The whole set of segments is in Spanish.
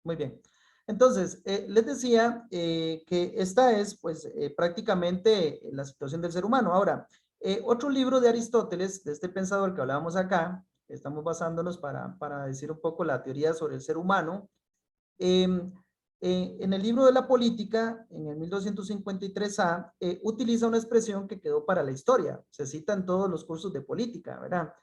Muy bien. Entonces, les decía que esta es, pues, prácticamente la situación del ser humano. Ahora, otro libro de Aristóteles, de este pensador que hablábamos acá, estamos basándonos para decir un poco la teoría sobre el ser humano. em, en el libro de la política, en el 1253A, utiliza una expresión que quedó para la historia. Se cita en todos los cursos de política, ¿verdad?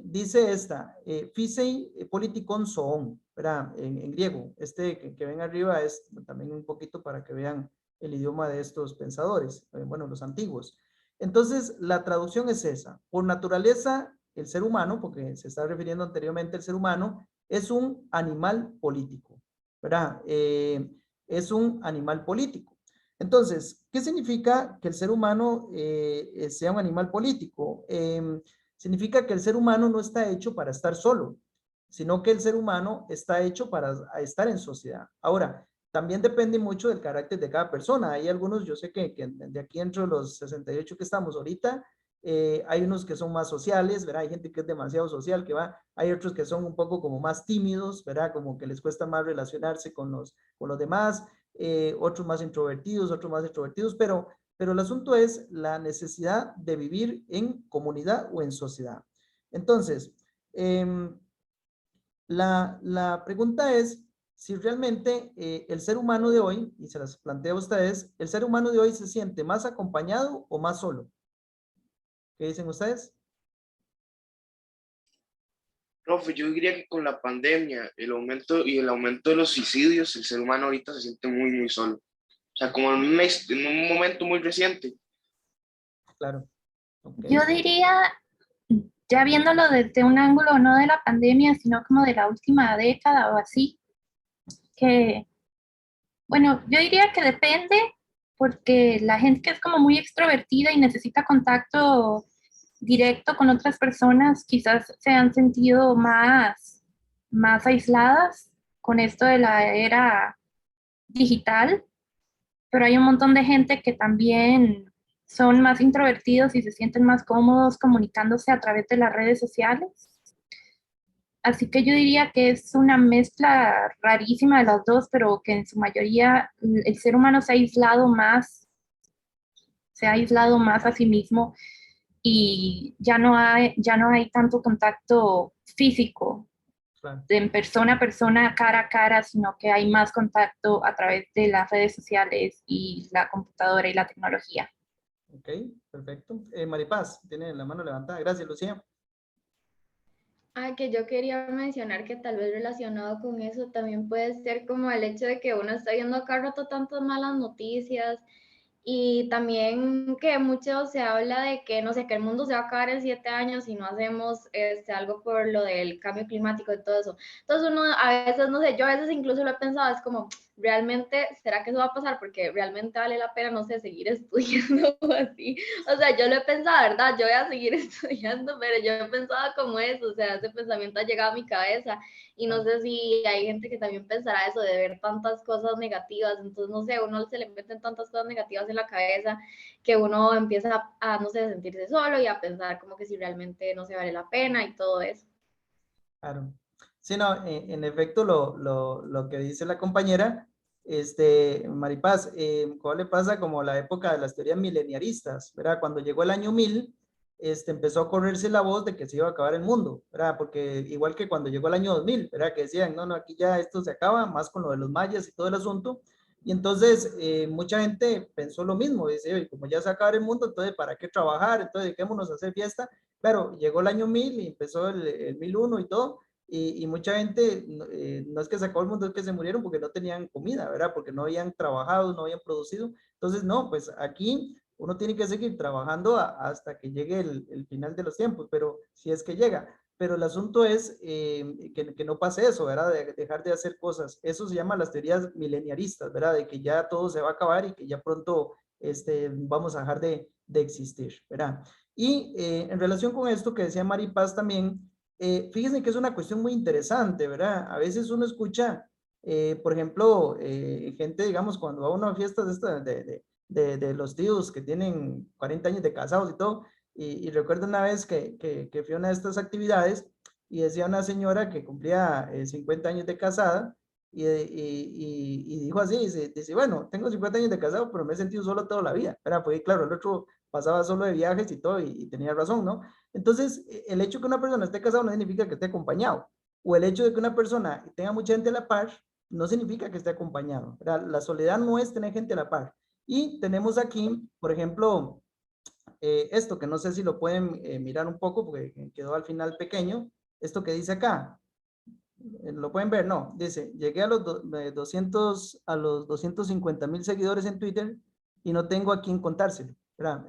Dice esta, Phisei politikon zoon, ¿verdad? En griego. Este que ven arriba es también un poquito para que vean el idioma de estos pensadores, bueno, los antiguos. Entonces, la traducción es esa. Por naturaleza, el ser humano, porque se está refiriendo anteriormente al ser humano, es un animal político, ¿verdad? Es un animal político. Entonces, ¿qué significa que el ser humano sea un animal político? Significa que el ser humano no está hecho para estar solo, sino que el ser humano está hecho para estar en sociedad. Ahora, también depende mucho del carácter de cada persona. Hay algunos, yo sé que de aquí entre los 68 que estamos ahorita, hay unos que son más sociales, ¿verdad? Hay gente que es demasiado social, que va, hay otros que son un poco como más tímidos, ¿verdad? Como que les cuesta más relacionarse con los demás, otros más introvertidos, otros más extrovertidos, pero el asunto es la necesidad de vivir en comunidad o en sociedad. Entonces, eh, la pregunta es si realmente el ser humano de hoy, y se las planteo a ustedes, el ser humano de hoy se siente más acompañado o más solo. ¿Qué dicen ustedes? Profe, yo diría que con la pandemia, el aumento de los suicidios, el ser humano ahorita se siente muy, muy solo. O sea, como en un momento muy reciente. Claro, ok, Yo diría, ya viéndolo desde un ángulo no de la pandemia, sino como de la última década o así, que, bueno, yo diría que depende, porque la gente que es como muy extrovertida y necesita contacto directo con otras personas, quizás se han sentido más aisladas con esto de la era digital, pero hay un montón de gente que también son más introvertidos y se sienten más cómodos comunicándose a través de las redes sociales. Así que yo diría que es una mezcla rarísima de las dos, pero que en su mayoría el ser humano se ha aislado más a sí mismo y ya no hay tanto contacto físico claro. de en persona a persona, cara a cara, sino que hay más contacto a través de las redes sociales y la computadora y la tecnología. Ok, perfecto. Maripaz, tiene la mano levantada. Gracias, Lucía. Ah, que yo quería mencionar que tal vez relacionado con eso también puede ser como el hecho de que uno está viendo cada rato tantas malas noticias y también que mucho se habla de que, no sé, que el mundo se va a acabar en 7 años si no hacemos algo por lo del cambio climático y todo eso. Entonces uno a veces, no sé, yo a veces incluso lo he pensado, es como, ¿realmente será que eso va a pasar? Porque realmente vale la pena, no sé, seguir estudiando o así. O sea, yo lo he pensado, ¿verdad? Yo voy a seguir estudiando, pero yo he pensado como eso, o sea, ese pensamiento ha llegado a mi cabeza y no Claro. sé si hay gente que también pensará eso de ver tantas cosas negativas, entonces no sé, uno se le meten tantas cosas negativas en la cabeza que uno empieza a no sé, sentirse solo y a pensar como que si realmente no se vale la pena y todo eso. Claro. Sí, no, en efecto, lo que dice la compañera, Maripaz, ¿cómo le pasa como la época de las teorías mileniaristas, ¿verdad? Cuando llegó el año 1000, empezó a correrse la voz de que se iba a acabar el mundo, ¿verdad? Porque igual que cuando llegó el año 2000, ¿verdad? Que decían, no, no, aquí ya esto se acaba, más con lo de los mayas y todo el asunto. Y entonces mucha gente pensó lo mismo, dice, oye, como ya se acaba el mundo, entonces ¿para qué trabajar? Entonces dediquémonos a hacer fiesta. Claro, llegó el año 1000 y empezó el 1001 y todo, y mucha gente, no es que se acabó el mundo, es que se murieron porque no tenían comida, ¿verdad? Porque no habían trabajado, no habían producido. Entonces, no, pues aquí uno tiene que seguir trabajando hasta que llegue el final de los tiempos, pero si es que llega. Pero el asunto es que no pase eso, ¿verdad? De dejar de hacer cosas. Eso se llama las teorías mileniaristas, ¿verdad? De que ya todo se va a acabar y que ya pronto vamos a dejar de existir, ¿verdad? Y en relación con esto que decía Maripaz también, fíjense que es una cuestión muy interesante, ¿verdad? A veces uno escucha, por ejemplo, gente, digamos, cuando va a una fiesta de los tíos que tienen 40 años de casados y todo, y recuerdo una vez que fui a una de estas actividades y decía una señora que cumplía 50 años de casada y dijo así, dice, bueno, tengo 50 años de casado, pero me he sentido solo toda la vida, ¿verdad? Pues claro, el otro pasaba solo de viajes y todo, y tenía razón, ¿no? Entonces, el hecho de que una persona esté casada no significa que esté acompañado, o el hecho de que una persona tenga mucha gente a la par, no significa que esté acompañado, ¿verdad? La soledad no es tener gente a la par. Y tenemos aquí, por ejemplo, esto que no sé si lo pueden mirar un poco, porque quedó al final pequeño, esto que dice acá, ¿lo pueden ver? No, dice, llegué a los 200, a los 250,000 seguidores en Twitter y no tengo a quién contárselo, ¿verdad?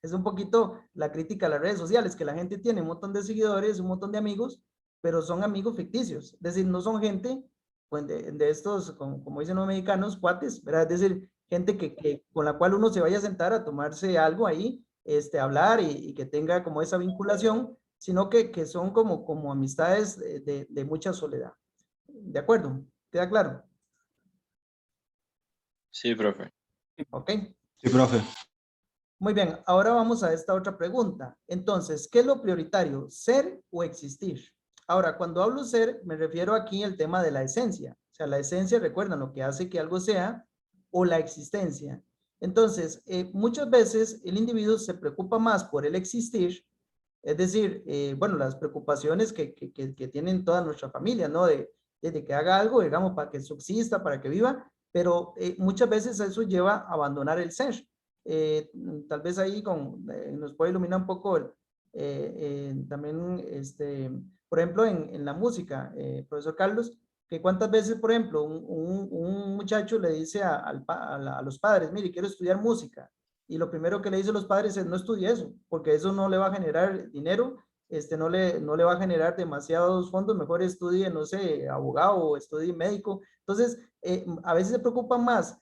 Es un poquito la crítica a las redes sociales, que la gente tiene un montón de seguidores, un montón de amigos, pero son amigos ficticios, es decir, no son gente pues, de estos, como dicen los mexicanos, cuates, ¿verdad? Es decir, gente con la cual uno se vaya a sentar a tomarse algo ahí, hablar y que tenga como esa vinculación, sino que son como amistades de mucha soledad. ¿De acuerdo? ¿Queda claro? Sí, profe. Ok. Sí, profe. Muy bien, ahora vamos a esta otra pregunta. Entonces, ¿qué es lo prioritario? ¿Ser o existir? Ahora, cuando hablo ser, me refiero aquí al tema de la esencia. O sea, la esencia, recuerdan, lo que hace que algo sea, o la existencia. Entonces, muchas veces el individuo se preocupa más por el existir. Es decir, bueno, las preocupaciones que tienen toda nuestra familia, ¿no? De que haga algo, digamos, para que subsista, para que viva, pero muchas veces eso lleva a abandonar el ser. Tal vez ahí nos puede iluminar un poco también, por ejemplo, en la música, profesor Carlos, que cuántas veces, por ejemplo, un muchacho le dice a los padres, mire, quiero estudiar música, y lo primero que le dicen los padres es no estudie eso, porque eso no le va a generar dinero, no le va a generar demasiados fondos, mejor estudie, no sé, abogado o estudie médico. Entonces, a veces se preocupan más,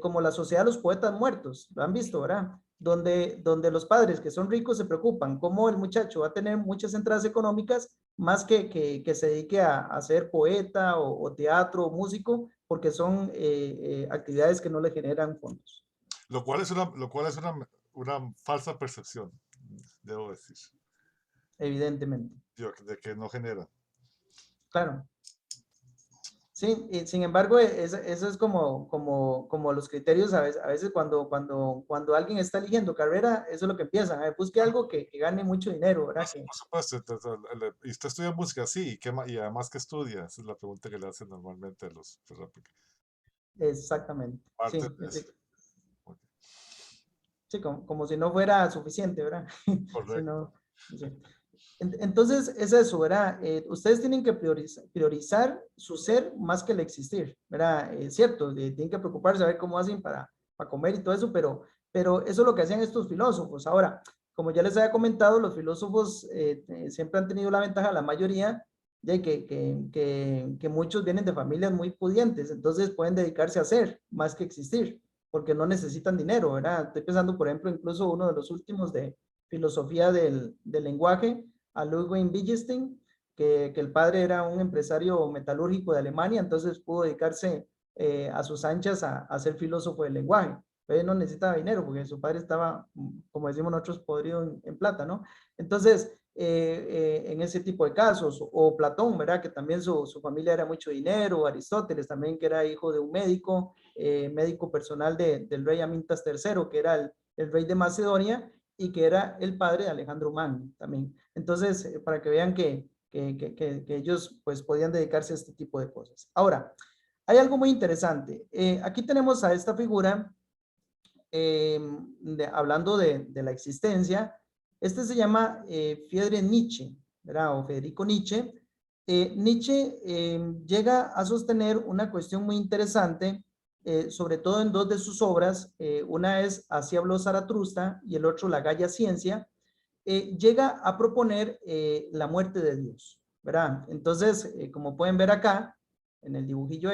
como la sociedad de los poetas muertos, lo han visto, ¿verdad? Donde los padres que son ricos se preocupan cómo el muchacho va a tener muchas entradas económicas, más que se dedique a ser poeta o teatro o músico, porque son actividades que no le generan fondos. Lo cual es una falsa percepción, debo decir, Evidentemente. de que no genera. Claro. Sí, y sin embargo, eso es como los criterios, a veces cuando alguien está eligiendo carrera, eso es lo que empiezan, a ver, busque algo que gane mucho dinero, ¿verdad? Sí, por supuesto. ¿Y usted estudia música? Sí, y además que estudia, esa es la pregunta que le hacen normalmente a los... Exactamente. Parte Sí, de eso. Okay. Sí, como si no fuera suficiente, ¿verdad? Correcto. Si no, sí. Entonces, es eso, ¿verdad? Ustedes tienen que priorizar su ser más que el existir, ¿verdad? Es cierto, tienen que preocuparse a ver cómo hacen para comer y todo eso, pero eso es lo que hacían estos filósofos. Ahora, como ya les había comentado, los filósofos siempre han tenido la ventaja, la mayoría, de que muchos vienen de familias muy pudientes, entonces pueden dedicarse a ser más que existir, porque no necesitan dinero, ¿verdad? Estoy pensando, por ejemplo, incluso uno de los últimos de filosofía del lenguaje, a Ludwig Wittgenstein, que el padre era un empresario metalúrgico de Alemania, entonces pudo dedicarse a sus anchas a ser filósofo del lenguaje. Pero él no necesitaba dinero porque su padre estaba, como decimos nosotros, podrido en plata, ¿no? Entonces, en ese tipo de casos, o Platón, ¿verdad? Que también su familia era mucho dinero, Aristóteles también, que era hijo de un médico, médico personal del rey Amintas III, que era el rey de Macedonia, y que era el padre de Alejandro Magno también. Entonces, para que vean que ellos pues podían dedicarse a este tipo de cosas. Ahora, hay algo muy interesante. Aquí tenemos a esta figura, hablando de la existencia. Este se llama Friedrich Nietzsche, ¿verdad? O Federico Nietzsche. Nietzsche llega a sostener una cuestión muy interesante, sobre todo en dos de sus obras. Una es Así habló Zaratustra y el otro La Gaya Ciencia. Llega a proponer la muerte de Dios, ¿verdad? Entonces, como pueden ver acá, en el dibujillo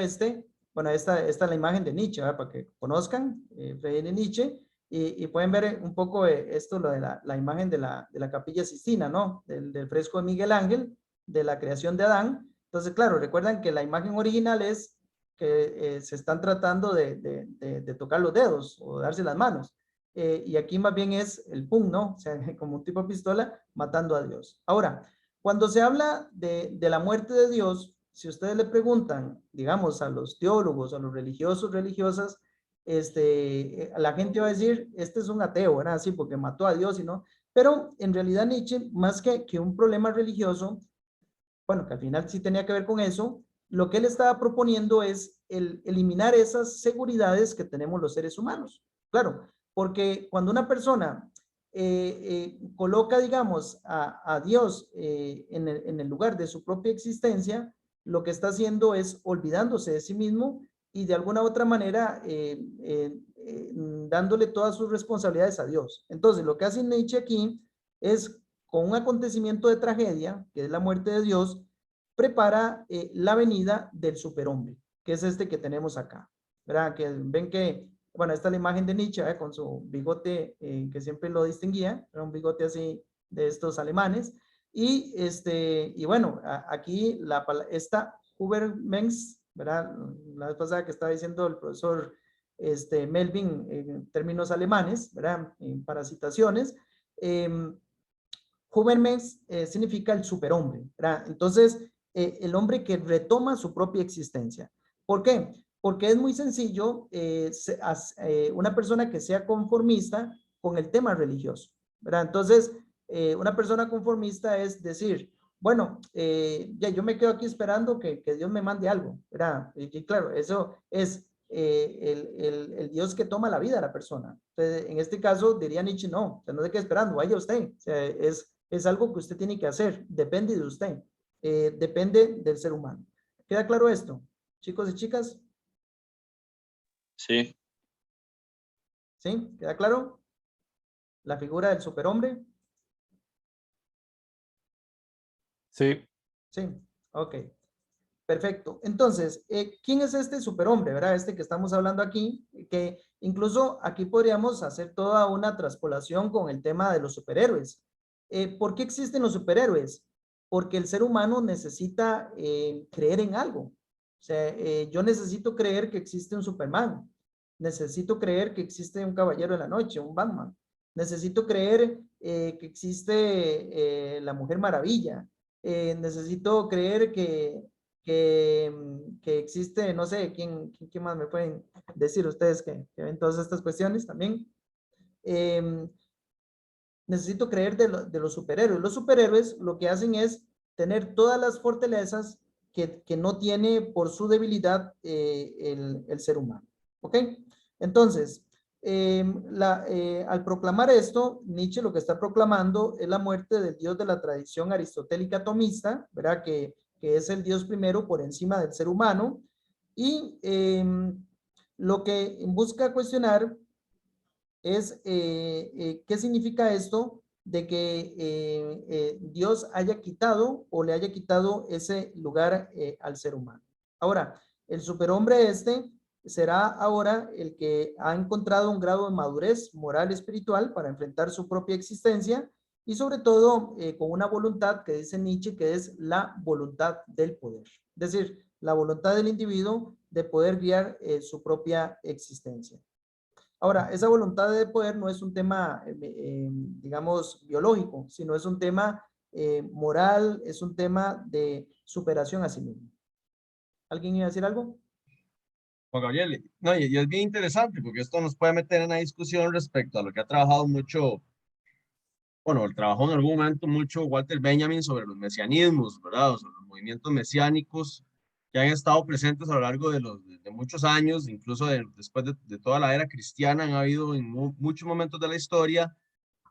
bueno, esta es la imagen de Nietzsche, ¿verdad? Para que conozcan, Friedrich Nietzsche, y pueden ver un poco esto, lo de la imagen de la Capilla Sistina, ¿no? Del fresco de Miguel Ángel, de la creación de Adán. Entonces, claro, recuerdan que la imagen original es que se están tratando de tocar los dedos o darse las manos. Y aquí más bien es el pum, ¿no? O sea, como un tipo de pistola matando a Dios. Ahora, cuando se habla de la muerte de Dios, si ustedes le preguntan, digamos, a los teólogos, a los religiosos, religiosas, la gente va a decir, este es un ateo, ¿verdad? Así porque mató a Dios y no. Pero en realidad Nietzsche, más que un problema religioso, bueno, que al final sí tenía que ver con eso, lo que él estaba proponiendo es eliminar esas seguridades que tenemos los seres humanos. Claro, porque cuando una persona coloca, digamos, a Dios en el lugar de su propia existencia, lo que está haciendo es olvidándose de sí mismo y de alguna u otra manera dándole todas sus responsabilidades a Dios. Entonces, lo que hace Nietzsche aquí es, con un acontecimiento de tragedia, que es la muerte de Dios, prepara la venida del superhombre, que es este que tenemos acá, ¿verdad? Que ven que, bueno, esta es la imagen de Nietzsche, con su bigote que siempre lo distinguía, era un bigote así de estos alemanes, y bueno, aquí esta Übermensch, ¿verdad? La vez pasada que estaba diciendo el profesor Melvin en términos alemanes, ¿verdad? En parasitaciones, Übermensch significa el superhombre, ¿verdad? Entonces, el hombre que retoma su propia existencia. ¿Por qué? Porque es muy sencillo una persona que sea conformista con el tema religioso, ¿verdad? Entonces, una persona conformista es decir, bueno, ya yo me quedo aquí esperando que Dios me mande algo, ¿verdad? Y claro, eso es el Dios que toma la vida de la persona. Entonces, en este caso, diría Nietzsche, no, o sea, no se quede esperando, vaya usted, o sea, es algo que usted tiene que hacer, depende de usted, depende del ser humano. ¿Queda claro esto, chicos y chicas? Sí. ¿Sí? ¿Queda claro? La figura del superhombre. Sí. Sí, ok. Perfecto. Entonces, ¿quién es este superhombre, verdad? Este que estamos hablando aquí, que incluso aquí podríamos hacer toda una traspolación con el tema de los superhéroes. ¿Por qué existen los superhéroes? Porque el ser humano necesita creer en algo. O sea, yo necesito creer que existe un Superman. Necesito creer que existe un Caballero de la Noche, un Batman. Necesito creer que existe la Mujer Maravilla. Necesito creer que existe, no sé, ¿quién más me pueden decir ustedes que ven todas estas cuestiones también? Necesito creer de los superhéroes. Los superhéroes lo que hacen es tener todas las fortalezas que no tiene por su debilidad el ser humano. ¿Ok? Entonces, al proclamar esto, Nietzsche lo que está proclamando es la muerte del dios de la tradición aristotélica tomista, ¿verdad? Que es el dios primero por encima del ser humano, y lo que busca cuestionar es qué significa esto de que Dios haya quitado o le haya quitado ese lugar al ser humano. Ahora, el superhombre será ahora el que ha encontrado un grado de madurez moral y espiritual para enfrentar su propia existencia y sobre todo con una voluntad que dice Nietzsche que es la voluntad del poder. Es decir, la voluntad del individuo de poder guiar su propia existencia. Ahora, esa voluntad de poder no es un tema, digamos, biológico, sino es un tema moral, es un tema de superación a sí mismo. ¿Alguien iba a decir algo? Juan Gabriel, no, y es bien interesante porque esto nos puede meter en una discusión respecto a lo que ha trabajado mucho, bueno, trabajó en algún momento mucho Walter Benjamin sobre los mesianismos, ¿verdad? O sobre los movimientos mesiánicos que han estado presentes a lo largo de muchos años, incluso después de toda la era cristiana, han habido en muchos momentos de la historia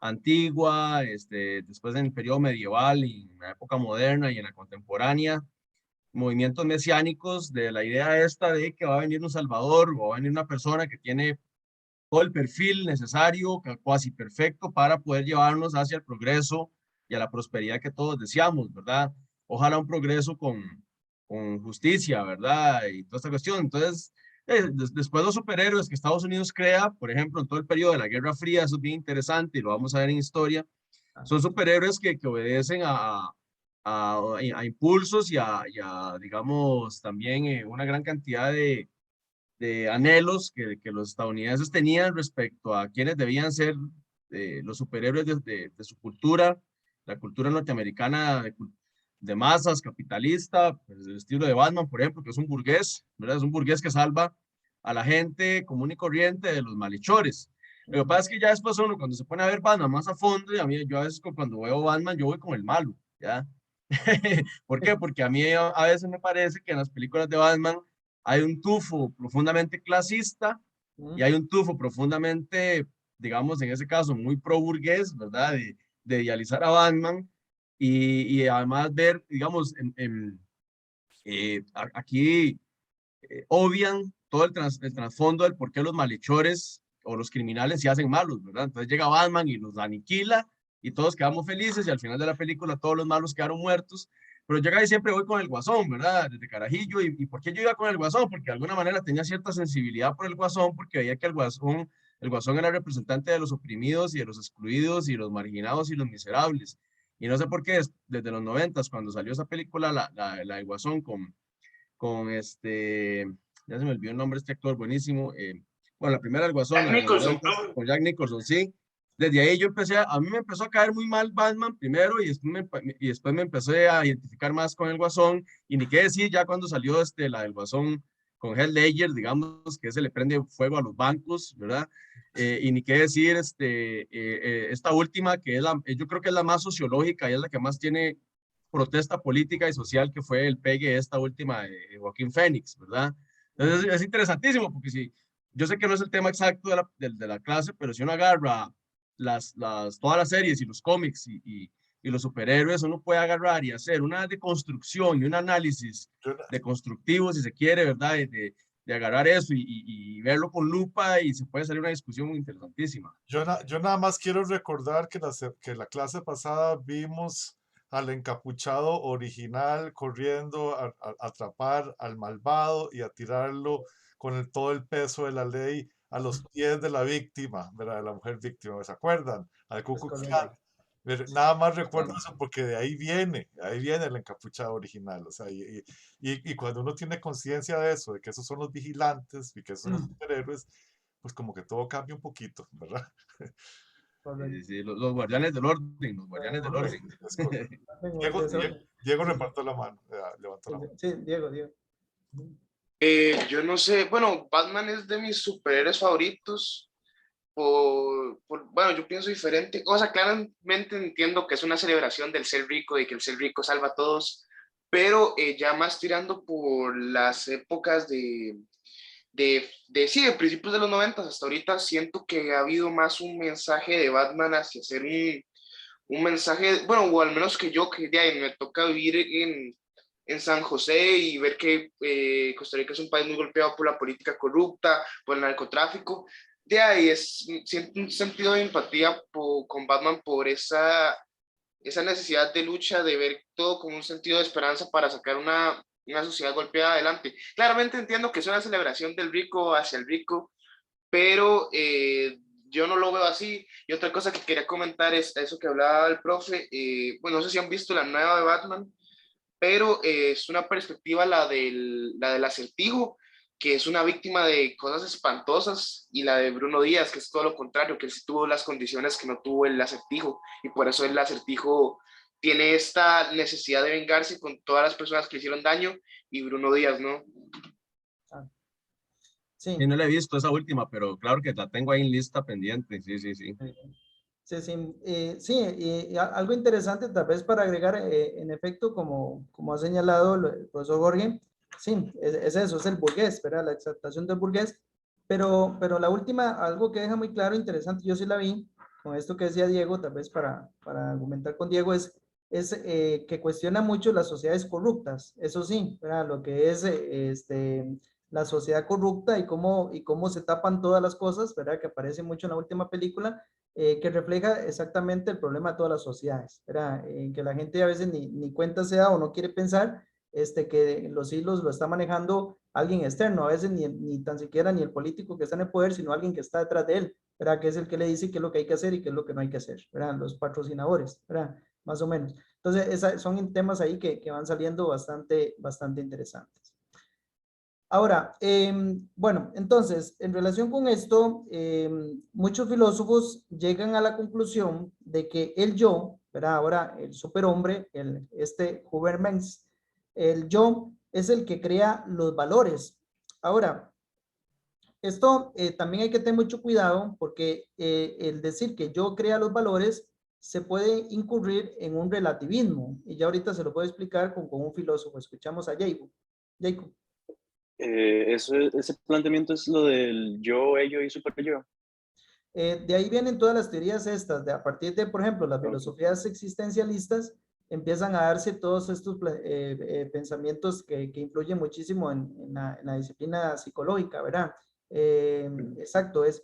antigua, después en el periodo medieval y en la época moderna y en la contemporánea, movimientos mesiánicos de la idea esta de que va a venir un salvador o va a venir una persona que tiene todo el perfil necesario, casi perfecto para poder llevarnos hacia el progreso y a la prosperidad que todos deseamos, ¿verdad? Ojalá un progreso con justicia, ¿verdad? Y toda esta cuestión. Entonces, después los superhéroes que Estados Unidos crea, por ejemplo, en todo el periodo de la Guerra Fría, eso es bien interesante y lo vamos a ver en historia, son superhéroes que obedecen a impulsos y a, digamos, también una gran cantidad de anhelos que los estadounidenses tenían respecto a quienes debían ser los superhéroes de su cultura, la cultura norteamericana de masas, capitalista, pues el estilo de Batman, por ejemplo, que es un burgués, ¿verdad? Es un burgués que salva a la gente común y corriente de los malhechores. Lo que pasa es que ya después uno, cuando se pone a ver Batman más a fondo, y a mí, yo a veces cuando veo Batman, yo voy con el malo, ¿ya? ¿Por qué? Porque a mí a veces me parece que en las películas de Batman hay un tufo profundamente clasista y hay un tufo profundamente, digamos, en ese caso, muy pro burgués, ¿verdad? De idealizar a Batman y además ver, digamos, aquí obvian todo el trasfondo del por qué los malhechores o los criminales se hacen malos, ¿verdad? Entonces llega Batman y los aniquila y todos quedamos felices y al final de la película todos los malos quedaron muertos. Pero yo ahí siempre voy con el Guasón, ¿verdad? Desde carajillo. ¿Y por qué yo iba con el Guasón? Porque de alguna manera tenía cierta sensibilidad por el Guasón, porque veía que el Guasón era representante de los oprimidos y de los excluidos y los marginados y los miserables. Y no sé por qué, desde los 90, cuando salió esa película, la de Guasón ya se me olvidó el nombre de este actor, buenísimo. Bueno, la primera del Guasón, Jack la de los Nicholson, 90, con Jack Nicholson, sí. Desde ahí yo a mí me empezó a caer muy mal Batman primero y después me empecé a identificar más con el Guasón y ni qué decir ya cuando salió la del Guasón con Heath Ledger, digamos, que se le prende fuego a los bancos, ¿verdad? Y ni qué decir esta última que yo creo que es la más sociológica y es la que más tiene protesta política y social, que fue el pegue esta última de Joaquín Phoenix, ¿verdad? Entonces es interesantísimo porque si yo sé que no es el tema exacto de la clase, pero si uno agarra todas las series y los cómics y los superhéroes, uno puede agarrar y hacer una deconstrucción y un análisis Yo, deconstructivo, si se quiere, ¿verdad? De agarrar eso y verlo con lupa y se puede salir una discusión muy interesantísima. yo nada más quiero recordar que la clase pasada vimos al encapuchado original corriendo a atrapar al malvado y a tirarlo con todo el peso de la ley a los pies de la víctima, ¿verdad? De la mujer víctima, ¿se acuerdan? Al Ku Es Klux correcto. Klan. Nada más recuerdo eso porque de ahí viene el encapuchado original. O sea, y cuando uno tiene conciencia de eso, de que esos son los vigilantes y que esos son los superhéroes, pues como que todo cambia un poquito, ¿verdad? Correcto. Sí, los guardianes del orden, los guardianes del orden. Correcto, es correcto. Tengo Diego, desorden. Diego Sí, levantó la mano, levantó sí, la mano. sí, Diego, Diego. Yo no sé, bueno, Batman es de mis superhéroes favoritos. Bueno, yo pienso diferente. O sea, claramente entiendo que es una celebración del ser rico y que el ser rico salva a todos, pero ya más tirando por las épocas sí, de principios de los 90 hasta ahorita, siento que ha habido más un mensaje de Batman hacia ser un mensaje, bueno, o al menos que yo, que de ahí me toca vivir en San José y ver que Costa Rica es un país muy golpeado por la política corrupta, por el narcotráfico. De ahí siento un sentido de empatía con Batman por esa necesidad de lucha, de ver todo como un sentido de esperanza para sacar una sociedad golpeada adelante. Claramente entiendo que es una celebración del rico hacia el rico, pero yo no lo veo así. Y otra cosa que quería comentar es eso que hablaba el profe. Bueno, no sé si han visto la nueva de Batman, pero es una perspectiva la del Acertijo, que es una víctima de cosas espantosas, y la de Bruno Díaz, que es todo lo contrario, que él sí tuvo las condiciones que no tuvo el Acertijo, y por eso el Acertijo tiene esta necesidad de vengarse con todas las personas que hicieron daño, y Bruno Díaz no. Sí. Y no la he visto esa última, pero claro que la tengo ahí en lista pendiente. Sí, sí, sí. Sí, sí, sí, y algo interesante tal vez para agregar, en efecto, como ha señalado el profesor Jorge, sí, es eso, es el burgués, ¿verdad? La exaltación del burgués, pero la última, algo que deja muy claro, interesante, yo sí la vi, con esto que decía Diego, tal vez para argumentar con Diego, es que cuestiona mucho las sociedades corruptas, eso sí, ¿verdad? Lo que es la sociedad corrupta y cómo se tapan todas las cosas, ¿verdad? Que aparece mucho en la última película, que refleja exactamente el problema de todas las sociedades, ¿verdad? Que la gente a veces ni cuenta se da o no quiere pensar que los hilos lo está manejando alguien externo, a veces ni tan siquiera ni el político que está en el poder, sino alguien que está detrás de él, ¿verdad? Que es el que le dice qué es lo que hay que hacer y qué es lo que no hay que hacer, ¿verdad? Los patrocinadores, ¿verdad? Más o menos. Entonces, son temas ahí que van saliendo bastante interesantes. Ahora, bueno, entonces, en relación con esto, muchos filósofos llegan a la conclusión de que el yo ¿verdad? Ahora el superhombre, este Hubermans, el yo es el que crea los valores. Ahora, esto también hay que tener mucho cuidado porque el decir que yo crea los valores se puede incurrir en un relativismo y ya ahorita se lo puedo explicar con un filósofo. Escuchamos a Jacob. Jacob. Ese planteamiento es lo del yo, ello y super yo. De ahí vienen todas las teorías estas, a partir de, por ejemplo, las Ok. filosofías existencialistas, empiezan a darse todos estos pensamientos que influyen muchísimo en la disciplina psicológica, ¿verdad? Exacto, es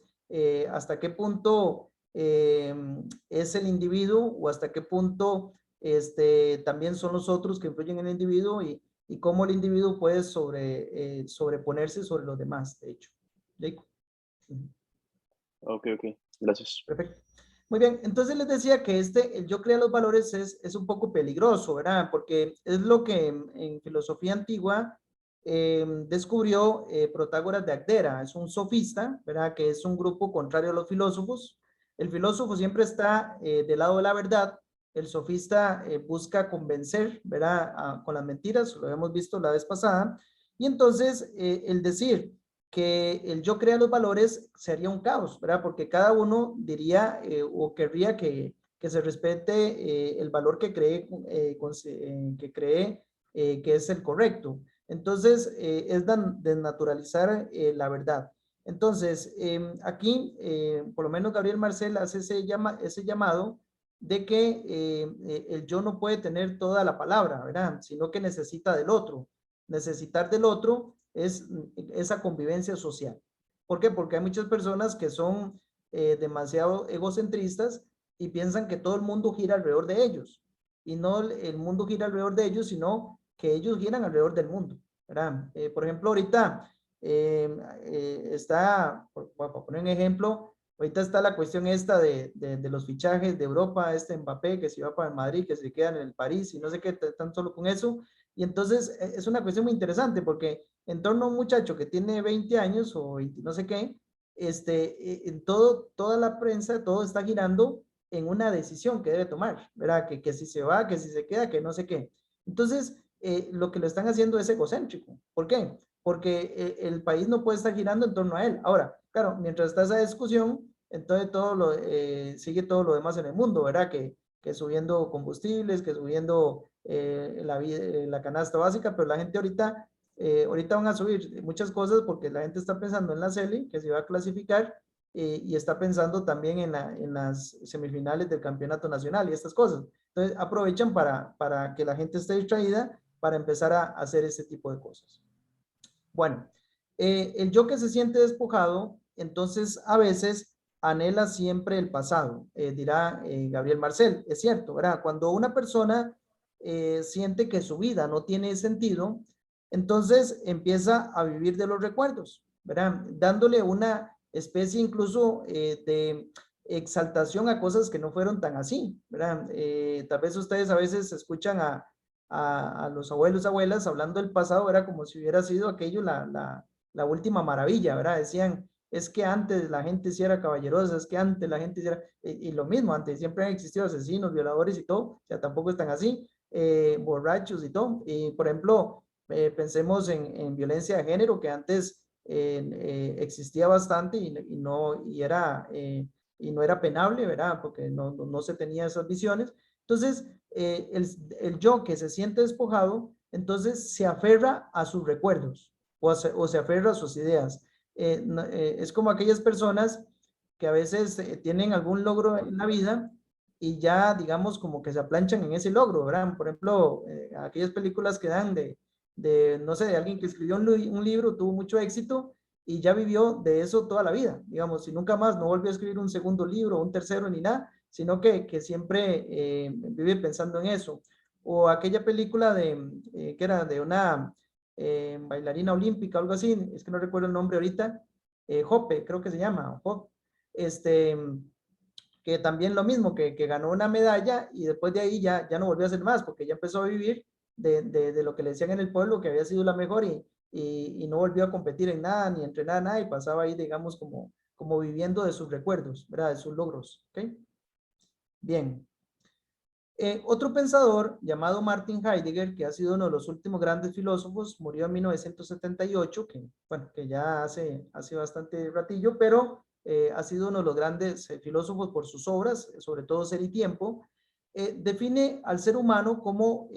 hasta qué punto es el individuo o hasta qué punto también son los otros que influyen en el individuo y cómo el individuo puede sobreponerse sobre los demás, de hecho. Jacob. Ok, gracias. Perfecto. Muy bien, entonces les decía que el yo crea los valores es un poco peligroso, ¿verdad? Porque es lo que en filosofía antigua descubrió Protágoras de Agdera, es un sofista, ¿verdad? Que es un grupo contrario a los filósofos. El filósofo siempre está del lado de la verdad, el sofista busca convencer, ¿verdad? Con las mentiras, lo habíamos visto la vez pasada, y entonces el decir que el yo crea los valores sería un caos, ¿verdad? Porque cada uno diría o querría que se respete el valor que cree, que es el correcto. Entonces, es desnaturalizar la verdad. Entonces, aquí, por lo menos Gabriel Marcel hace ese llamado de que el yo no puede tener toda la palabra, ¿verdad? Sino que necesita del otro. Necesitar del otro es esa convivencia social. ¿Por qué? Porque hay muchas personas que son demasiado egocentristas y piensan que todo el mundo gira alrededor de ellos. Y no el mundo gira alrededor de ellos, sino que ellos giran alrededor del mundo, ¿verdad? Por ejemplo, ahorita está, para poner un ejemplo, ahorita está la cuestión esta de los fichajes de Europa, Mbappé que se va para el Madrid, que se queda en el París y no sé qué, están solo con eso. Y entonces es una cuestión muy interesante porque en torno a un muchacho que tiene 20 años o 20 no sé qué, en toda la prensa, todo está girando en una decisión que debe tomar, ¿verdad? Que si se va, que si se queda, que no sé qué. Entonces, lo que lo están haciendo es egocéntrico. ¿Por qué? Porque el país no puede estar girando en torno a él. Ahora, claro, mientras está esa discusión, entonces sigue todo lo demás en el mundo, ¿verdad? Que subiendo combustibles, que subiendo la canasta básica, pero la gente ahorita van a subir muchas cosas porque la gente está pensando en la CELI, que se va a clasificar, y está pensando también en las semifinales del campeonato nacional y estas cosas. Entonces aprovechan para que la gente esté distraída para empezar a hacer ese tipo de cosas. Bueno, el yo que se siente despojado, entonces a veces anhela siempre el pasado, dirá Gabriel Marcel. Es cierto, ¿verdad? Cuando una persona siente que su vida no tiene sentido, entonces empieza a vivir de los recuerdos, ¿verdad? Dándole una especie incluso de exaltación a cosas que no fueron tan así, ¿verdad? Tal vez ustedes a veces escuchan a los abuelos, abuelas hablando del pasado, era como si hubiera sido aquello la última maravilla, ¿verdad? Decían, es que antes la gente sí era caballerosa, es que antes la gente sí era, y lo mismo, antes siempre han existido asesinos, violadores y todo, o sea, tampoco están así, borrachos y todo. Y por ejemplo, pensemos en violencia de género, que antes existía bastante y no era penable, ¿verdad? Porque no se tenía esas visiones. Entonces, el yo que se siente despojado, entonces se aferra a sus recuerdos o se aferra a sus ideas. Es como aquellas personas que a veces tienen algún logro en la vida y ya, digamos, como que se aplanchan en ese logro, ¿verdad? Por ejemplo, aquellas películas que dan no sé, de alguien que escribió un libro, tuvo mucho éxito y ya vivió de eso toda la vida, digamos, y nunca más no volvió a escribir un segundo libro, un tercero ni nada, sino que siempre vive pensando en eso. O aquella película que era de una bailarina olímpica, algo así, es que no recuerdo el nombre ahorita, Hope, creo que se llama, Hope, que también lo mismo, que ganó una medalla y después de ahí ya no volvió a hacer más, porque ya empezó a vivir de lo que le decían en el pueblo, que había sido la mejor y no volvió a competir en nada, ni entrenar nada, y pasaba ahí, digamos, como viviendo de sus recuerdos, ¿verdad? De sus logros, ¿ok? Bien. Otro pensador llamado Martin Heidegger, que ha sido uno de los últimos grandes filósofos, murió en 1978, que, bueno, que ya hace bastante ratillo, pero ha sido uno de los grandes filósofos por sus obras, sobre todo Ser y Tiempo. Define al ser humano como,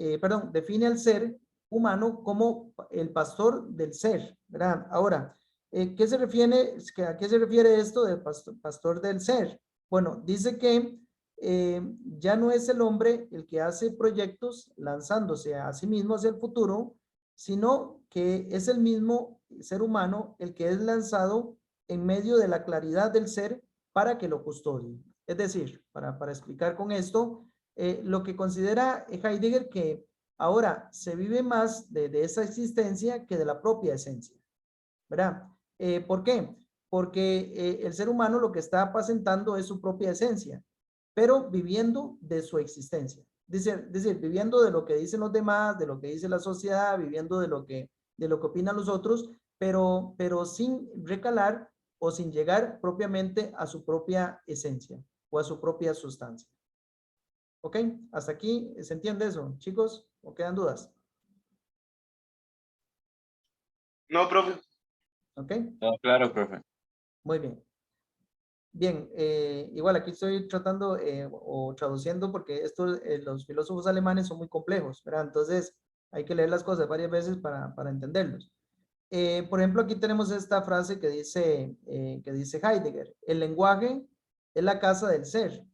define al ser humano como el pastor del ser, ¿verdad? Ahora, ¿a qué se refiere esto de pastor del ser? Bueno, dice que ya no es el hombre el que hace proyectos lanzándose a sí mismo hacia el futuro, sino que es el mismo ser humano el que es lanzado en medio de la claridad del ser para que lo custodie. Es decir, para explicar con esto, lo que considera Heidegger que ahora se vive más de esa existencia que de la propia esencia, ¿verdad? ¿Por qué? Porque el ser humano lo que está apacentando es su propia esencia, pero viviendo de su existencia. Es decir, viviendo de lo que dicen los demás, de lo que dice la sociedad, viviendo de lo que opinan los otros, pero sin recalar o sin llegar propiamente a su propia esencia o a su propia sustancia. ¿Ok? ¿Hasta aquí se entiende eso, chicos? ¿O quedan dudas? No, profe. ¿Ok? No, claro, profe. Muy bien. Bien, igual aquí estoy tratando o traduciendo porque los filósofos alemanes son muy complejos, ¿verdad? Entonces hay que leer las cosas varias veces para entenderlos. Por ejemplo, aquí tenemos esta frase que dice Heidegger: el lenguaje es la casa del ser,